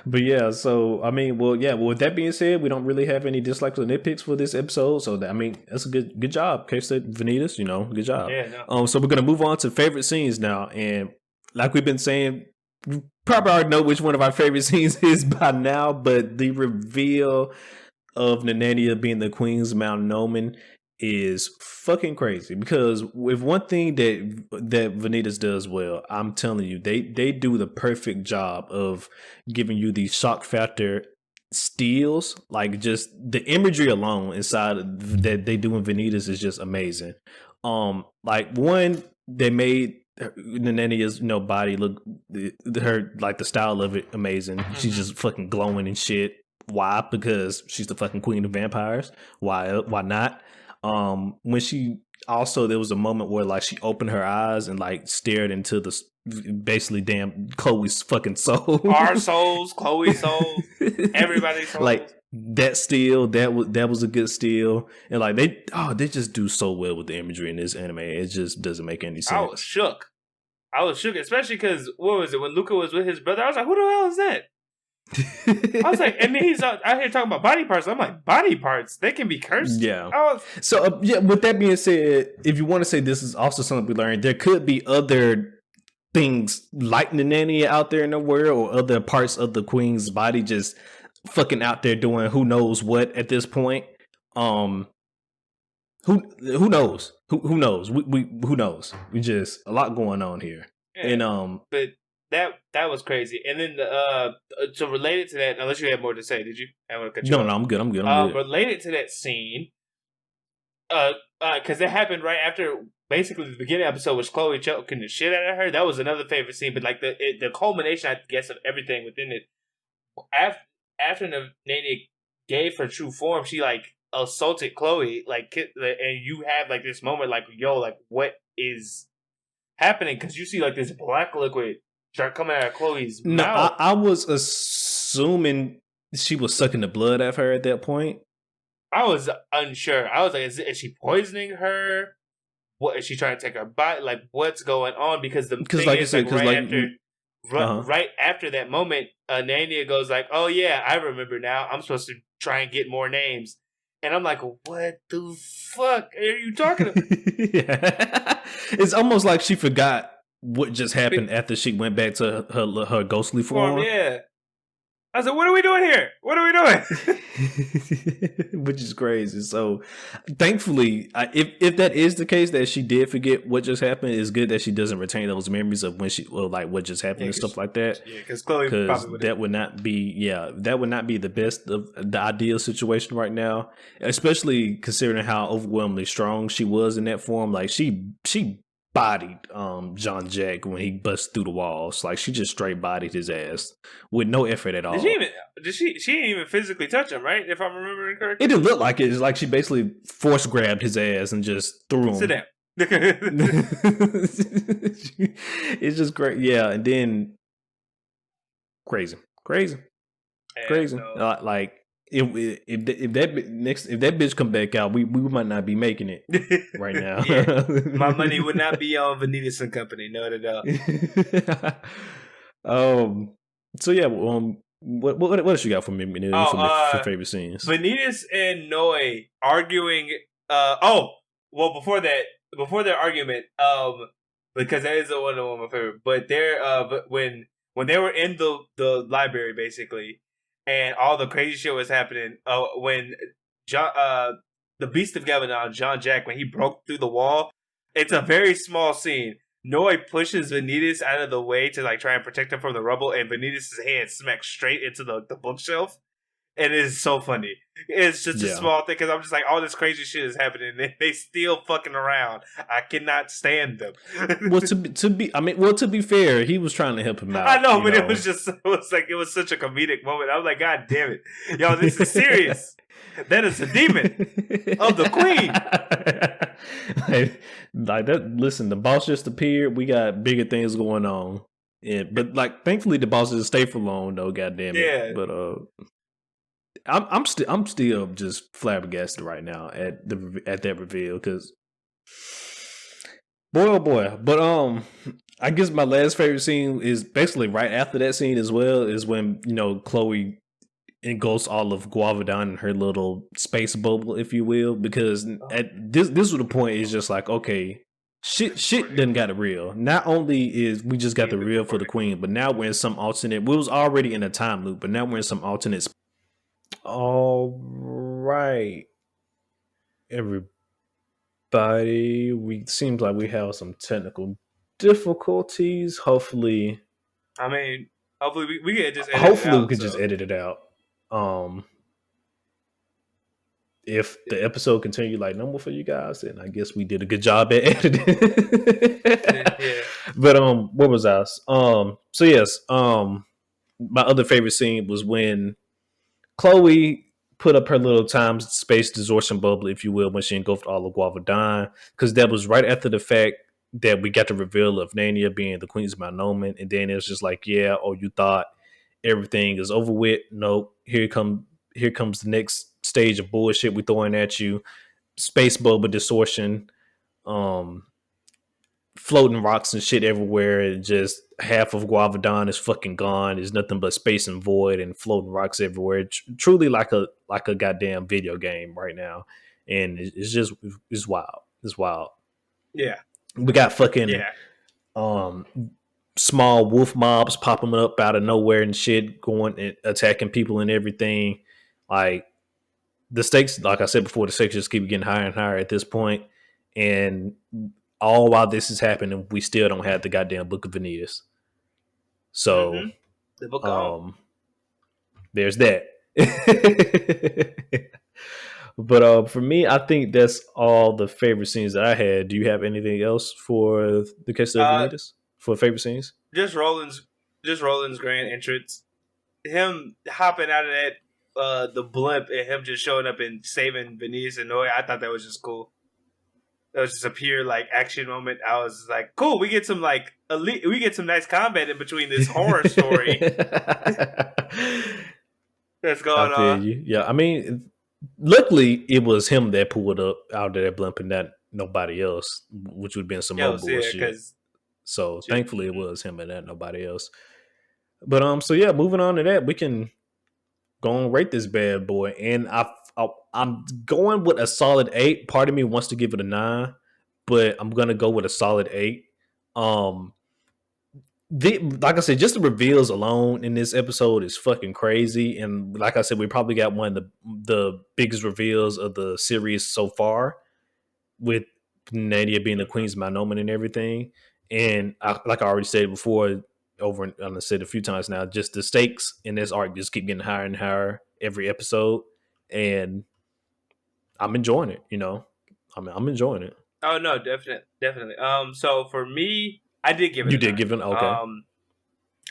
But yeah, so I mean, well, yeah. Well, with that being said, we don't really have any dislikes or nitpicks for this episode. So I mean, that's a good job, K-State Vanitas. Good job.
Yeah, no.
So we're gonna move on to favorite scenes now, and like we've been saying, you probably already know which one of our favorite scenes is by now. But the reveal of Nanania being the Queen's Mountain Omen is fucking crazy, because with one thing that Vanitas does well, I'm telling you, they do the perfect job of giving you the shock factor steals. Like, just the imagery alone inside that they do in Vanitas is just amazing. Like, one, they made Nanania's body look, her, like, the style of it amazing. She's just fucking glowing and shit. Why? Because she's the fucking queen of vampires. Why not? When she also, there was a moment where like she opened her eyes and like stared into the basically damn Chloe's fucking soul.
Our souls, Chloe's soul, everybody's soul.
Like that steal, that was a good steal. And like they just do so well with the imagery in this anime. It just doesn't make any sense.
I was shook, especially because what was it when Luca was with his brother? I was like, who the hell is that? I was like, and then he's out here talking about body parts. I'm like, body parts? They can be cursed?
Yeah. So, with that being said, if you want to say this is also something we learned, there could be other things like Nanania out there in the world, or other parts of the queen's body just fucking out there doing who knows what at this point. Who knows? Who knows? Who knows? We just a lot going on here.
Yeah, and but that was crazy. And then so related to that, unless you had more to say, did you? I want to cut you off.
No, I'm good. I'm good.
Related to that scene, because it happened right after basically the beginning of the episode was Chloe choking the shit out of her. That was another favorite scene, but like the culmination, I guess, of everything within it. After Nania gave her true form, she like assaulted Chloe, like, and you have like this moment, like, yo, like, what is happening? Because you see like this black liquid start coming out of Chloe's mouth.
I was assuming she was sucking the blood out of her at that point.
I was unsure. I was like, is she poisoning her? What is she trying to take her body? Like, what's going on? Because thing like is, like, right after that moment, Nania goes like, oh yeah, I remember now. I'm supposed to try and get more names. And I'm like, what the fuck are you talking about?
Yeah. It's almost like she forgot what just happened after she went back to her ghostly form.
Yeah. I was like, what are we doing here? What are we
doing? Which is crazy. So, thankfully, if that is the case, that she did forget what just happened, it's good that she doesn't retain those memories of when what just happened and stuff like that.
Yeah, because Chloe probably
that would not be the best of the ideal situation right now, especially considering how overwhelmingly strong she was in that form. Like she bodied John Jack when he busted through the walls. Like, she just straight bodied his ass with no effort at all.
She didn't even physically touch him, right? If I'm remembering correctly.
It didn't look like it. It's like she basically force grabbed his ass and just threw him.
Sit down.
It's just great. Yeah, and then crazy. Like, if that bitch come back out, we might not be making it right now.
Yeah. My money would not be on Vanitas and Company, not at all.
So yeah, what else you got for me? For favorite scenes?
Vanitas and Noi arguing. Before their argument, because that is one of my favorite. But when they were in the library, basically. And all the crazy shit was happening. When the Beast of Gavanon, John Jack, when he broke through the wall, it's a very small scene. Noi pushes Vanitas out of the way to like try and protect him from the rubble, and Vanitas' hand smacks straight into the bookshelf. And it is so funny. It's just a small thing, because I'm just like, all this crazy shit is happening, and they still fucking around. I cannot stand them.
Well, to be fair, he was trying to help him out.
I know, but it was such a comedic moment. I was like, God damn it, yo, this is serious. That is a demon of the queen.
like that. Listen, the boss just appeared. We got bigger things going on. Yeah, but like, thankfully, the boss doesn't stay for long, though. God damn it.
Yeah.
But I'm still just flabbergasted right now at that reveal, because boy oh boy. But I guess my last favorite scene is basically right after that scene as well. Is when Chloe engulfs all of Guavadon in her little space bubble, if you will. Because at this was the point. Is just like, okay, shit done got it real. Not only is we just got the real for the queen, but now we're in some alternate. We was already in a time loop, but now we're in some alternate. All right, everybody. We seems like we have some technical difficulties. Hopefully,
I mean, hopefully we can just edit it
hopefully we
out.
could just edit it out. If the episode continued like normal for you guys, then I guess we did a good job at editing.
Yeah.
But what was I? So yes, my other favorite scene was when Chloe put up her little time space distortion bubble, if you will, when she engulfed all of Guavadon, because that was right after the fact that we got the reveal of Nania being the Queen's Monomen, and then it was just like, yeah, oh, you thought everything is over with? Nope. Here comes the next stage of bullshit we throwing at you. Space bubble distortion, um, floating rocks and shit everywhere, and just half of Guavadon is fucking gone. There's nothing but space and void and floating rocks everywhere. Truly like a goddamn video game right now, and it's wild. It's wild.
Yeah,
we got fucking um small wolf mobs popping up out of nowhere and shit, going and attacking people and everything. Like the stakes, like I said before, the stakes just keep getting higher and higher at this point, and all while this is happening, we still don't have the goddamn Book of Vanitas. So,
the book
there's that. But for me, I think that's all the favorite scenes that I had. Do you have anything else for the case of Vanitas for favorite scenes?
Just Roland's grand entrance, him hopping out of that the blimp, and him just showing up and saving Vanitas and Noe. I thought that was just cool. That was just a pure like action moment. I was like, cool. We get some like elite. We get some nice combat in between this horror story that's going on.
Yeah, I mean, luckily it was him that pulled up out of that blimp and not nobody else, which would have been some more bullshit. So thankfully it was him and not nobody else. But so yeah, moving on to that, we can go and rate this bad boy, and I'm going with a solid 8. Part of me wants to give it a 9, but I'm gonna go with a solid 8. Like I said, just the reveals alone in this episode is fucking crazy, and like I said, we probably got one of the biggest reveals of the series so far, with Nadia being the Queen's Monomen and everything. And like I already said before, over and I said a few times now, just the stakes in this arc just keep getting higher and higher every episode, and I'm enjoying it. I'm enjoying it.
Oh no, definitely. So for me, I did give it.
You did give it okay.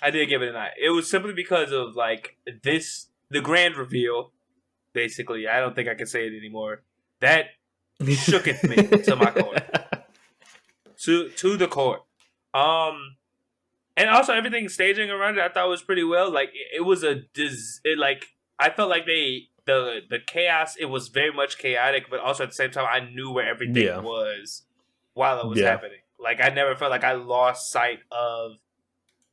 I did give it a 9. It was simply because of like the grand reveal. Basically, I don't think I can say it anymore. That shook it me to my core, to the core. And also everything staging around it, I thought was pretty well. Like it was I felt like the chaos. It was very much chaotic, but also at the same time, I knew where everything was while it was happening. Like I never felt like I lost sight of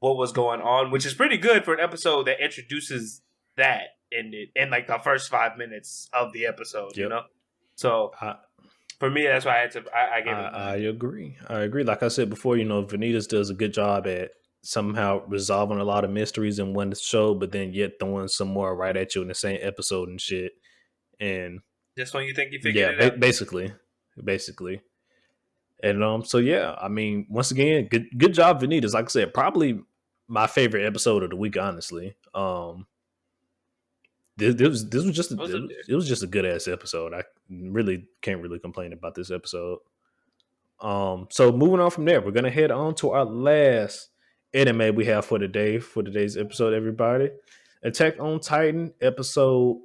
what was going on, which is pretty good for an episode that introduces that in like the first 5 minutes of the episode. You know, so. For me, that's why I gave it.
I agree. Like I said before, Vanitas does a good job at somehow resolving a lot of mysteries in one show, but then yet throwing some more right at you in the same episode and shit. And
just when you think you figured it out.
Basically. And so yeah, I mean, once again, good job, Vanitas. Like I said, probably my favorite episode of the week, honestly. This was just it was just a good ass episode. I really can't really complain about this episode. So moving on from there, we're gonna head on to our last anime we have for today's episode. Everybody, Attack on Titan episode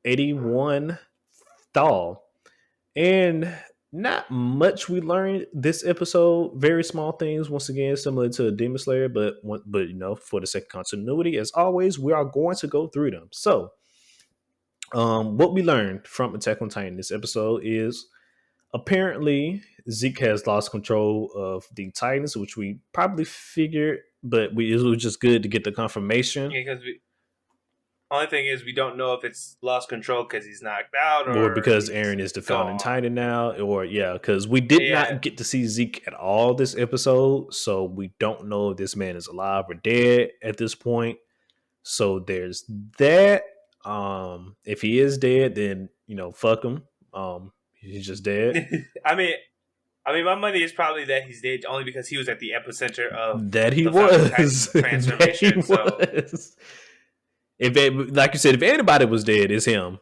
81, Thaw, and not much we learned this episode. Very small things, once again, similar to Demon Slayer, but for the sake of continuity, as always, we are going to go through them. So. What we learned from Attack on Titan this episode is apparently Zeke has lost control of the Titans, which we probably figured, but it was just good to get the confirmation.
Yeah, because only thing is we don't know if it's lost control because he's knocked out
Or
or
because
he's
Aaron is the founding
gone.
Titan now, or because we did
Yeah.
not get to see Zeke at all this episode, so we don't know if this man is alive or dead at this point. So there's that. If he is dead, then fuck him. He's just dead.
I mean, my money is probably that he's dead only because he was at the epicenter of
That he
the Founding
was.
Titan transformation.
That he was. Like you said, if anybody was dead, it's him.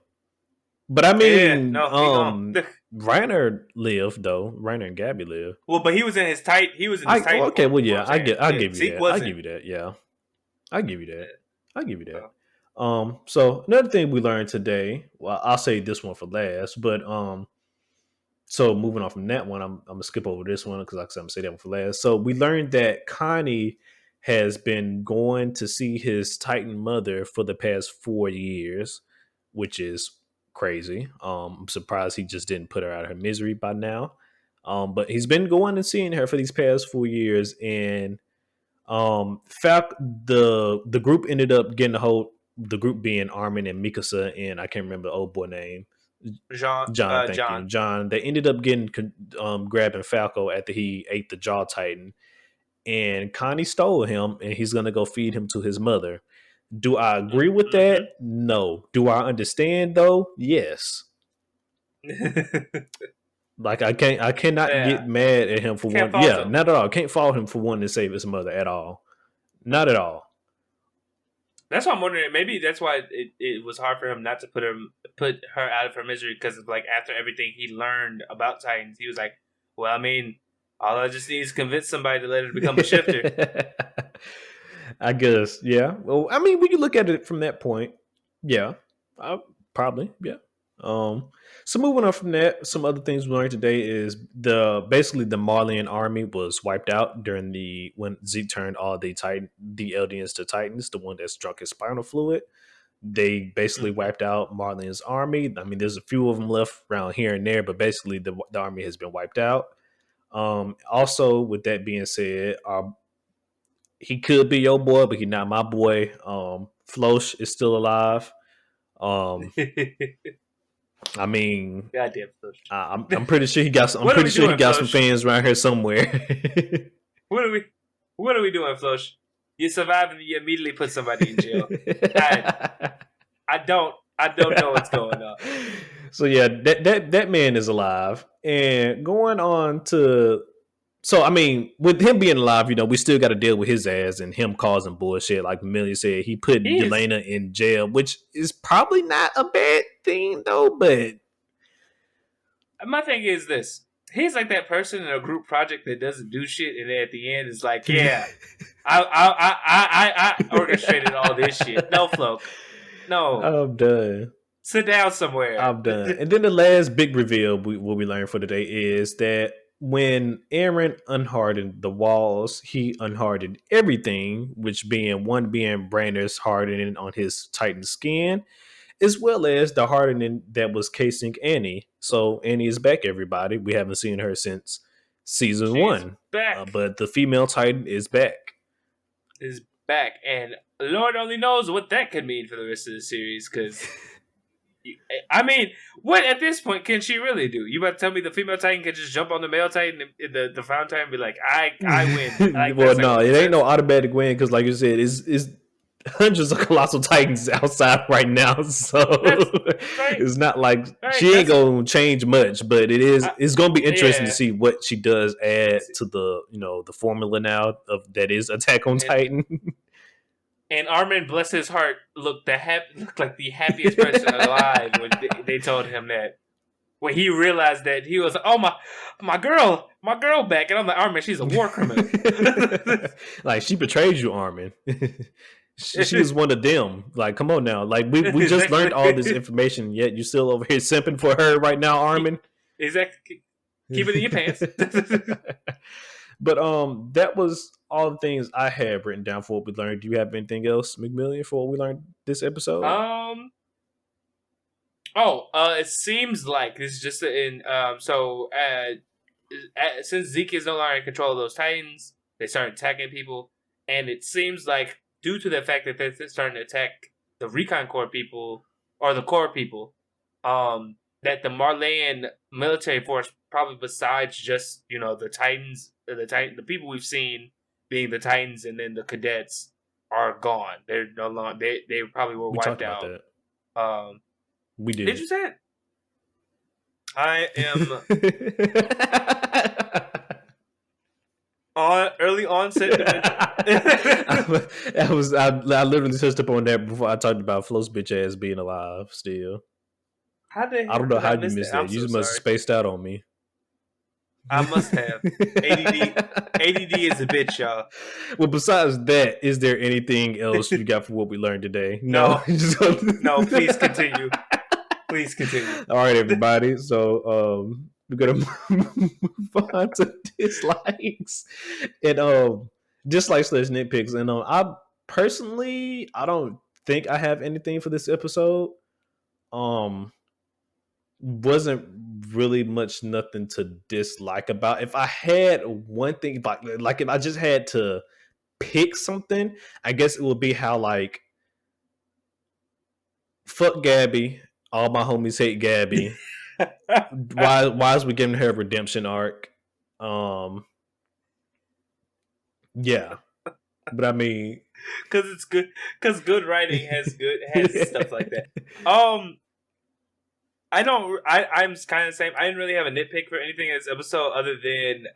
But I mean, Reiner lived though. Reiner and Gabby lived.
Well, but he was in his tight. He was in his tight.
Okay, well, yeah, I'll give you that. I'll give you that. Yeah, I'll give you that. I'll give you that. So another thing we learned today. Well, I'll say this one for last, but so moving on from that one, I'm gonna skip over this one because I'm gonna say that one for last. So we learned that Connie has been going to see his Titan mother for the past 4 years, which is crazy. I'm surprised he just didn't put her out of her misery by now. But he's been going and seeing her for these past 4 years, and the group ended up getting a hold. The group being Armin and Mikasa, and I can't remember the old boy name. John, thank you, John. They ended up getting grabbing Falco after he ate the Jaw Titan, and Connie stole him, and he's gonna go feed him to his mother. Do I agree with that? No. Do I understand though? Yes. Like I cannot get mad at him for one. Yeah, him. Not at all. I can't fault him for wanting to save his mother at all. Not at all.
That's why I'm wondering. Maybe that's why it was hard for him not to put her out of her misery, because like after everything he learned about Titans, he was like, "Well, I mean, all I just need is convince somebody to let her become a shifter."
I guess, yeah. Well, I mean, we can look at it from that point. Yeah, probably, yeah. So moving on from that, some other things we learned today is basically the Marleyan army was wiped out during when Zeke turned all the Eldians to Titans, the one that struck his spinal fluid. They basically wiped out Marleyan's army. I mean, there's a few of them left around here and there, but basically the army has been wiped out. Also, with that being said, he could be your boy, but he's not my boy. Floch is still alive. I mean,
goddamn Floch.
I'm pretty sure he got some. I'm pretty sure he got some fans around here somewhere.
What are we doing, Floch? You survive and you immediately put somebody in jail. I don't know what's going on.
So yeah, that man is alive, and going on to. So, I mean, with him being alive, we still got to deal with his ass and him causing bullshit. Like McMillian said, he put Yelena in jail, which is probably not a bad thing, though. But
my thing is this. He's like that person in a group project that doesn't do shit, and then at the end is like, yeah, I orchestrated all this shit. No, Flo. No.
I'm done.
Sit down somewhere.
I'm done. And then the last big reveal what we learned for today is that when Aaron unhardened the walls, he unhardened everything, which being Brander's hardening on his Titan skin, as well as the hardening that was casing Annie. So Annie is back, everybody. We haven't seen her since season 1.
Back.
But the female Titan is back.
Is back. And Lord only knows what that could mean for the rest of the series, because I mean, what at this point can she really do? You about to tell me the female Titan can just jump on the male Titan in the Found Titan and be like, I win?
Well, no, it ain't no automatic win because, like you said, it's hundreds of colossal Titans outside right now, so right. It's not like she ain't gonna change much, but it's gonna be interesting to see what she does add to the the formula now of that is Attack on Titan.
And Armin, bless his heart, looked like the happiest person alive when they told him that. When he realized that, he was like, "Oh my girl back," and I'm like, "Armin, she's a war criminal."
Like, she betrayed you, Armin. She was one of them. Like, come on now. Like, we just learned all this information, yet you still over here simping for her right now, Armin.
Exactly. Keep it in your pants.
But that was all the things I had written down for what we learned. Do you have anything else, McMillian, for what we learned this episode?
It seems like this is just since Zeke is no longer in control of those Titans, they start attacking people, and it seems like due to the fact that they're starting to attack the Recon Corps people or the Corps people, that the Marleyan military force, probably besides just the Titans, the people we've seen being the Titans, and then the cadets are gone. They're no longer. They probably were wiped out. That.
We did.
Did you say it? I am on early onset.
I literally touched up on that before I talked about Flo's bitch ass being alive still.
I
don't know how you missed that. You must have spaced out on me.
I must have. ADD is a bitch, y'all.
Well, besides that, is there anything else you got for what we learned today?
No. No, please continue. Please continue.
All right, everybody. So we're gonna move on to dislikes and dislikes / nitpicks. And I personally, I don't think I have anything for this episode. Wasn't really nothing to dislike about. If I had one thing, like if I just had to pick something, I guess it would be how like fuck Gabby. All my homies hate Gabby. Why is we giving her a redemption arc? Yeah, but I mean,
because it's good. Because good writing has stuff like that. I'm kind of the same. I didn't really have a nitpick for anything in this episode other than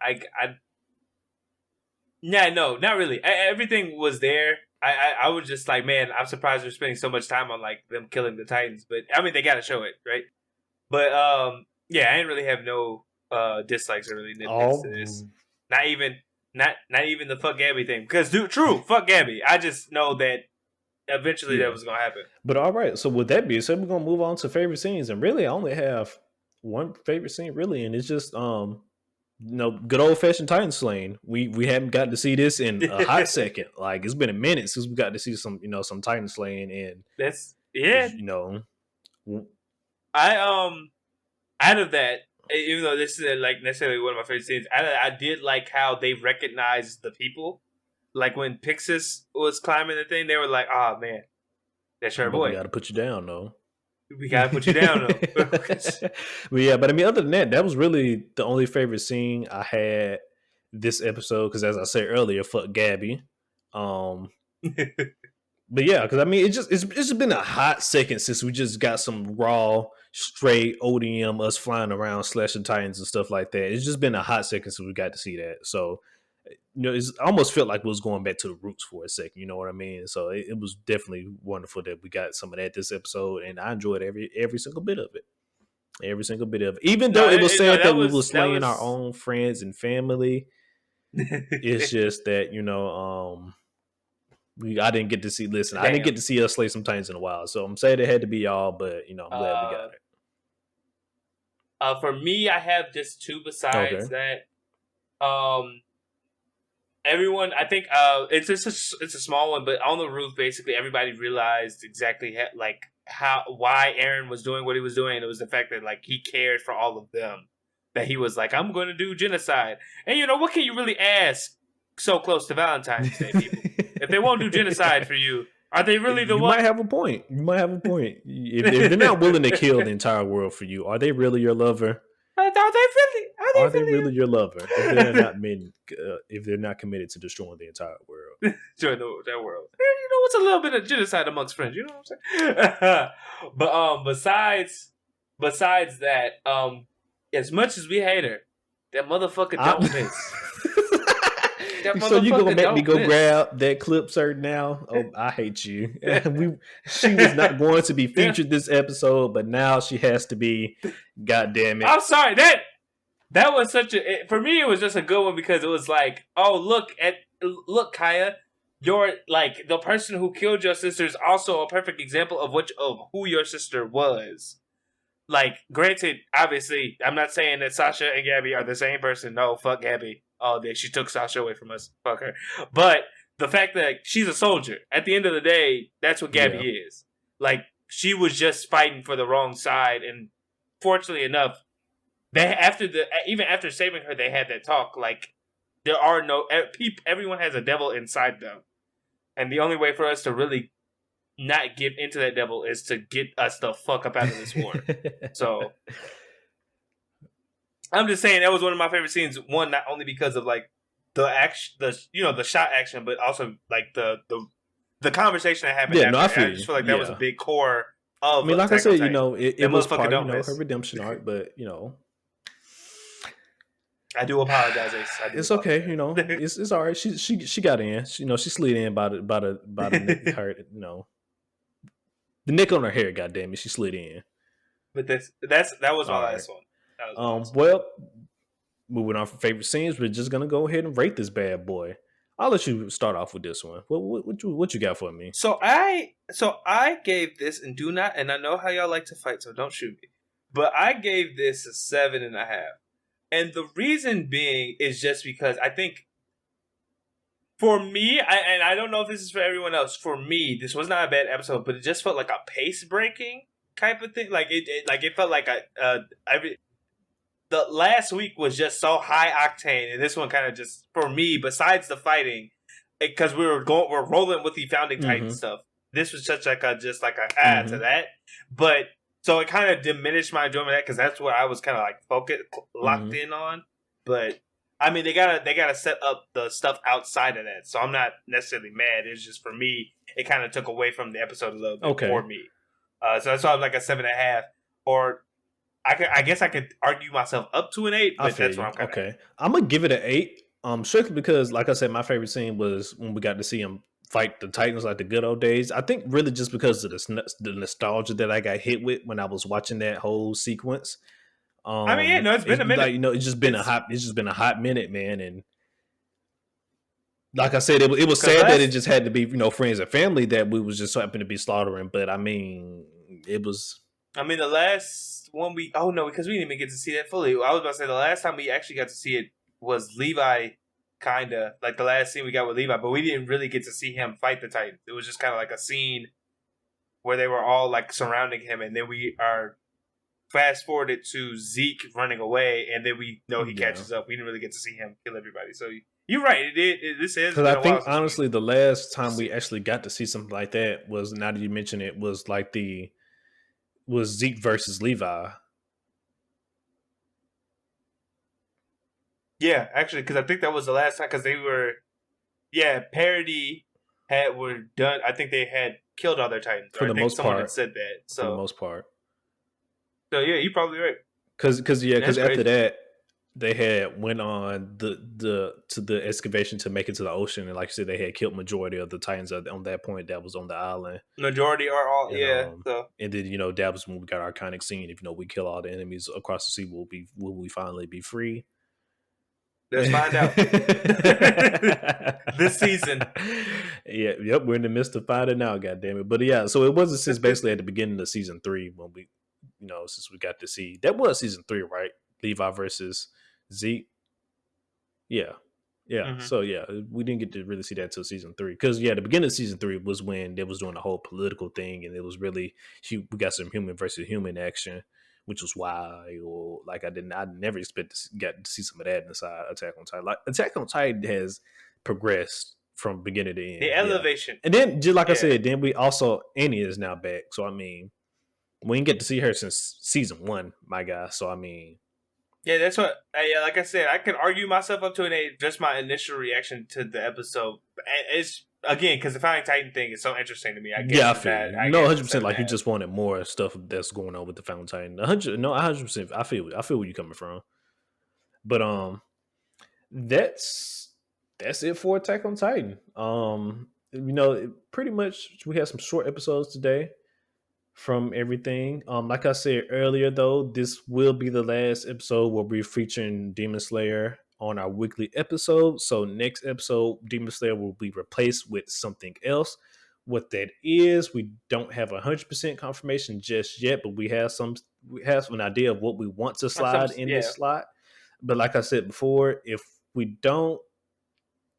not really. Everything was there. I was just like, man, I'm surprised we're spending so much time on like them killing the Titans, but I mean they gotta show it, right? But yeah, I didn't really have no dislikes or really nitpicks to this. Not even the fuck Gabby thing, because true, fuck Gabby. I just know that eventually that was gonna happen.
But all right, so with that being said, we're gonna move on to favorite scenes, and really, I only have one favorite scene, really, and it's just good old fashioned Titan slaying. We haven't gotten to see this in a hot second. Like it's been a minute since we got to see some Titan slaying, and
that's I out of that, even though this is like necessarily one of my favorite scenes, I did like how they recognized the people. Like when Pixis was climbing the thing, they were like, "Oh man, that's your boy."
We got to put you down, though.
We gotta put you down, though.
But I mean, other than that was really the only favorite scene I had this episode. Because as I said earlier, fuck Gabby. But yeah, because I mean, it's just been a hot second since we just got some raw, straight ODM, us flying around, slashing Titans and stuff like that. It's just been a hot second since we got to see that. So, it's almost felt like we was going back to the roots for a second. You know what I mean? So it was definitely wonderful that we got some of that this episode, and I enjoyed every single bit of it. Every single bit of it. Even though it was sad that we were slaying our own friends and family, it's just that I didn't get to see. Listen, I didn't get to see us slay some Titans in a while, so I'm sad it had to be y'all, but I'm glad we got
it. For me, I have just two besides that. Everyone, I think it's a small one, but on the roof, basically everybody realized exactly why Aaron was doing what he was doing. It was the fact that like he cared for all of them, that he was like, I'm going to do genocide. And what can you really ask so close to Valentine's Day, people? If they won't do genocide for you, are they really the one?
You might have a point. If they're not willing to kill the entire world for you, are they really your lover?
Are they
really your lover? If they're not committed to destroying the entire world,
destroying that world. What's a little bit of genocide amongst friends? You know what I'm saying? But besides that, as much as we hate her, that motherfucker don't miss.
So you gonna make me go grab that clip, sir? Now, I hate you. She was not going to be featured this episode, but now she has to be. God damn it!
I'm sorry that was such a for me. It was just a good one because it was like, oh look, Kaya, you're like the person who killed your sister is also a perfect example of who your sister was. Like, granted, obviously, I'm not saying that Sasha and Gabby are the same person. No, fuck Gabby. Oh, she took Sasha away from us. Fuck her. But the fact that she's a soldier, at the end of the day, that's what Gabby is. Like, she was just fighting for the wrong side. And fortunately enough, even after saving her, they had that talk. Like there are no everyone has a devil inside them, and the only way for us to really not give into that devil is to get us the fuck up out of this war. So I'm just saying that was one of my favorite scenes. One, not only because of like the action, the shot action, but also like the conversation that happened.
Yeah,
after. I just feel like that was a big core of.
I mean, like I said, it was part,
her
redemption arc, but
I do apologize, Ace.
It's okay, it's all right. She got in. She slid in by the neck, her, the nick on her hair. Goddamn it, she slid in.
But that was my last one.
Well, moving on from favorite scenes, we're just gonna go ahead and rate this bad boy. I'll let you start off with this one. What you got for me?
So I gave this, and I know how y'all like to fight, so don't shoot me. But I gave this a 7.5. And the reason being is just because I think for me, and I don't know if this is for everyone else, for me, this was not a bad episode, but it just felt like a pace breaking type of thing. Like it felt like the last week was just so high octane, and this one kind of just, for me, besides the fighting, because we're rolling with the Founding Titan stuff. This was such like a add to that, but. So it kind of diminished my enjoyment of that because that's what I was kind of like locked in on. But I mean, they gotta set up the stuff outside of that. So I'm not necessarily mad. It's just for me, it kind of took away from the episode a little bit for me. So that's why I was like a 7.5. Or I guess I could argue myself up to an 8. But that's what I'm kind of
okay. I'm gonna give it an 8. Strictly because, like I said, my favorite scene was when we got to see him fight the Titans like the good old days. I think really just because of the nostalgia that I got hit with when I was watching that whole sequence.
I mean, it's been a minute.
Like, it's just been a hot minute, man. And like I said, it was sad that it just had to be friends and family that we was just happened to be slaughtering. But I mean, it was.
I mean, the last one because we didn't even get to see that fully. I was about to say the last time we actually got to see it was Levi. Kind of like the last scene we got with Levi, but we didn't really get to see him fight the Titans. It was just kind of like a scene where they were all like surrounding him, and then we are fast forwarded to Zeke running away, and then we know he catches up. We didn't really get to see him kill everybody. So you're right. This is
because I think honestly the last time we actually got to see something like that was, now that you mention it, was like was Zeke versus Levi.
Yeah, actually, because I think that was the last time. Because they were, Parody were done. I think they had killed all their Titans.
For the most part,
had said that. So
for the most part.
So yeah, you're probably right.
Because after that they had went on the excavation to make it to the ocean, and like you said, they had killed majority of the Titans on that point that was on the island.
Majority are all So
and then that was when we got our iconic scene. If we kill all the enemies across the sea, will we finally be free?
Let's find out. This season.
Yep, we're in the midst of finding out, goddammit. But yeah, so it wasn't since basically at the beginning of season 3 when we, since we got to see, that was season 3, right? Levi versus Zeke. Yeah. So yeah, we didn't get to really see that until season 3. Because the beginning of season 3 was when they was doing the whole political thing, and it was really, we got some human versus human action, which was wild. Like I never expect to get to see some of that inside Attack on Titan. Like Attack on Titan has progressed from beginning to end.
The elevation.
And then, just like I said, then we also, Annie is now back. So I mean, we didn't get to see her since season 1, my guy. So I mean,
yeah, that's what. Like I said, I can argue myself up to an 8. Just my initial reaction to the episode. It's again because the Founding Titan thing is so interesting to me. I feel
100%. Like you just wanted more stuff that's going on with the Founding Titan. 100%. I feel where you're coming from. But that's it for Attack on Titan. Pretty much we had some short episodes today from everything. Like I said earlier, though, this will be the last episode where we're featuring Demon Slayer on our weekly episode. So next episode, Demon Slayer will be replaced with something else. What that is, we don't have 100% confirmation just yet, but we have an idea of what we want to slide in this slot. But like I said before, if we don't,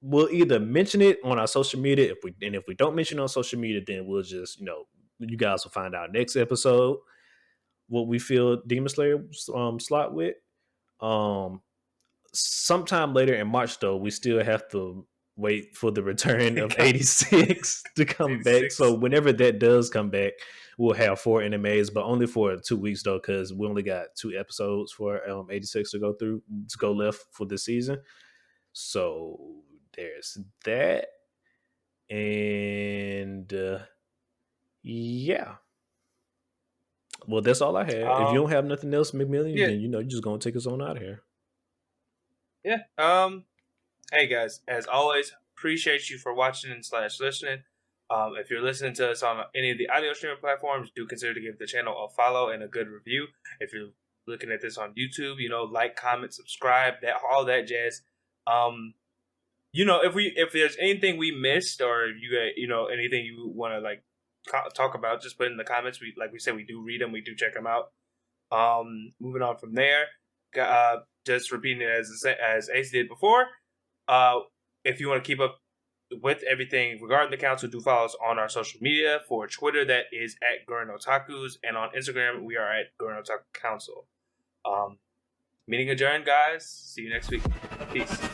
we'll either mention it on our social media. If we don't mention it on social media, then we'll just, you guys will find out next episode what we feel Demon Slayer slot with. Sometime later in March, though, we still have to wait for the return of 86 to come 86. Back. So whenever that does come back, we'll have 4 animes, but only for 2 weeks though, because we only got 2 episodes for 86 to go left for this season. So there's that, and yeah. Well, that's all I had. If you don't have nothing else, McMillian, then you're just gonna take us on out of here.
Yeah. Hey guys, as always, appreciate you for watching and /listening. If you're listening to us on any of the audio streaming platforms, do consider to give the channel a follow and a good review. If you're looking at this on YouTube, like, comment, subscribe, all that jazz. If there's anything we missed, or if you anything you want to like talk about, just put in the comments. We do read them, we do check them out. Moving on from there, just repeating it as Ace did before. If you want to keep up with everything regarding the council, do follow us on our social media. For Twitter, that is at Gurren Otakus, and on Instagram, we are at Gurren Otaku Council. Meeting adjourned, guys. See you next week. Peace.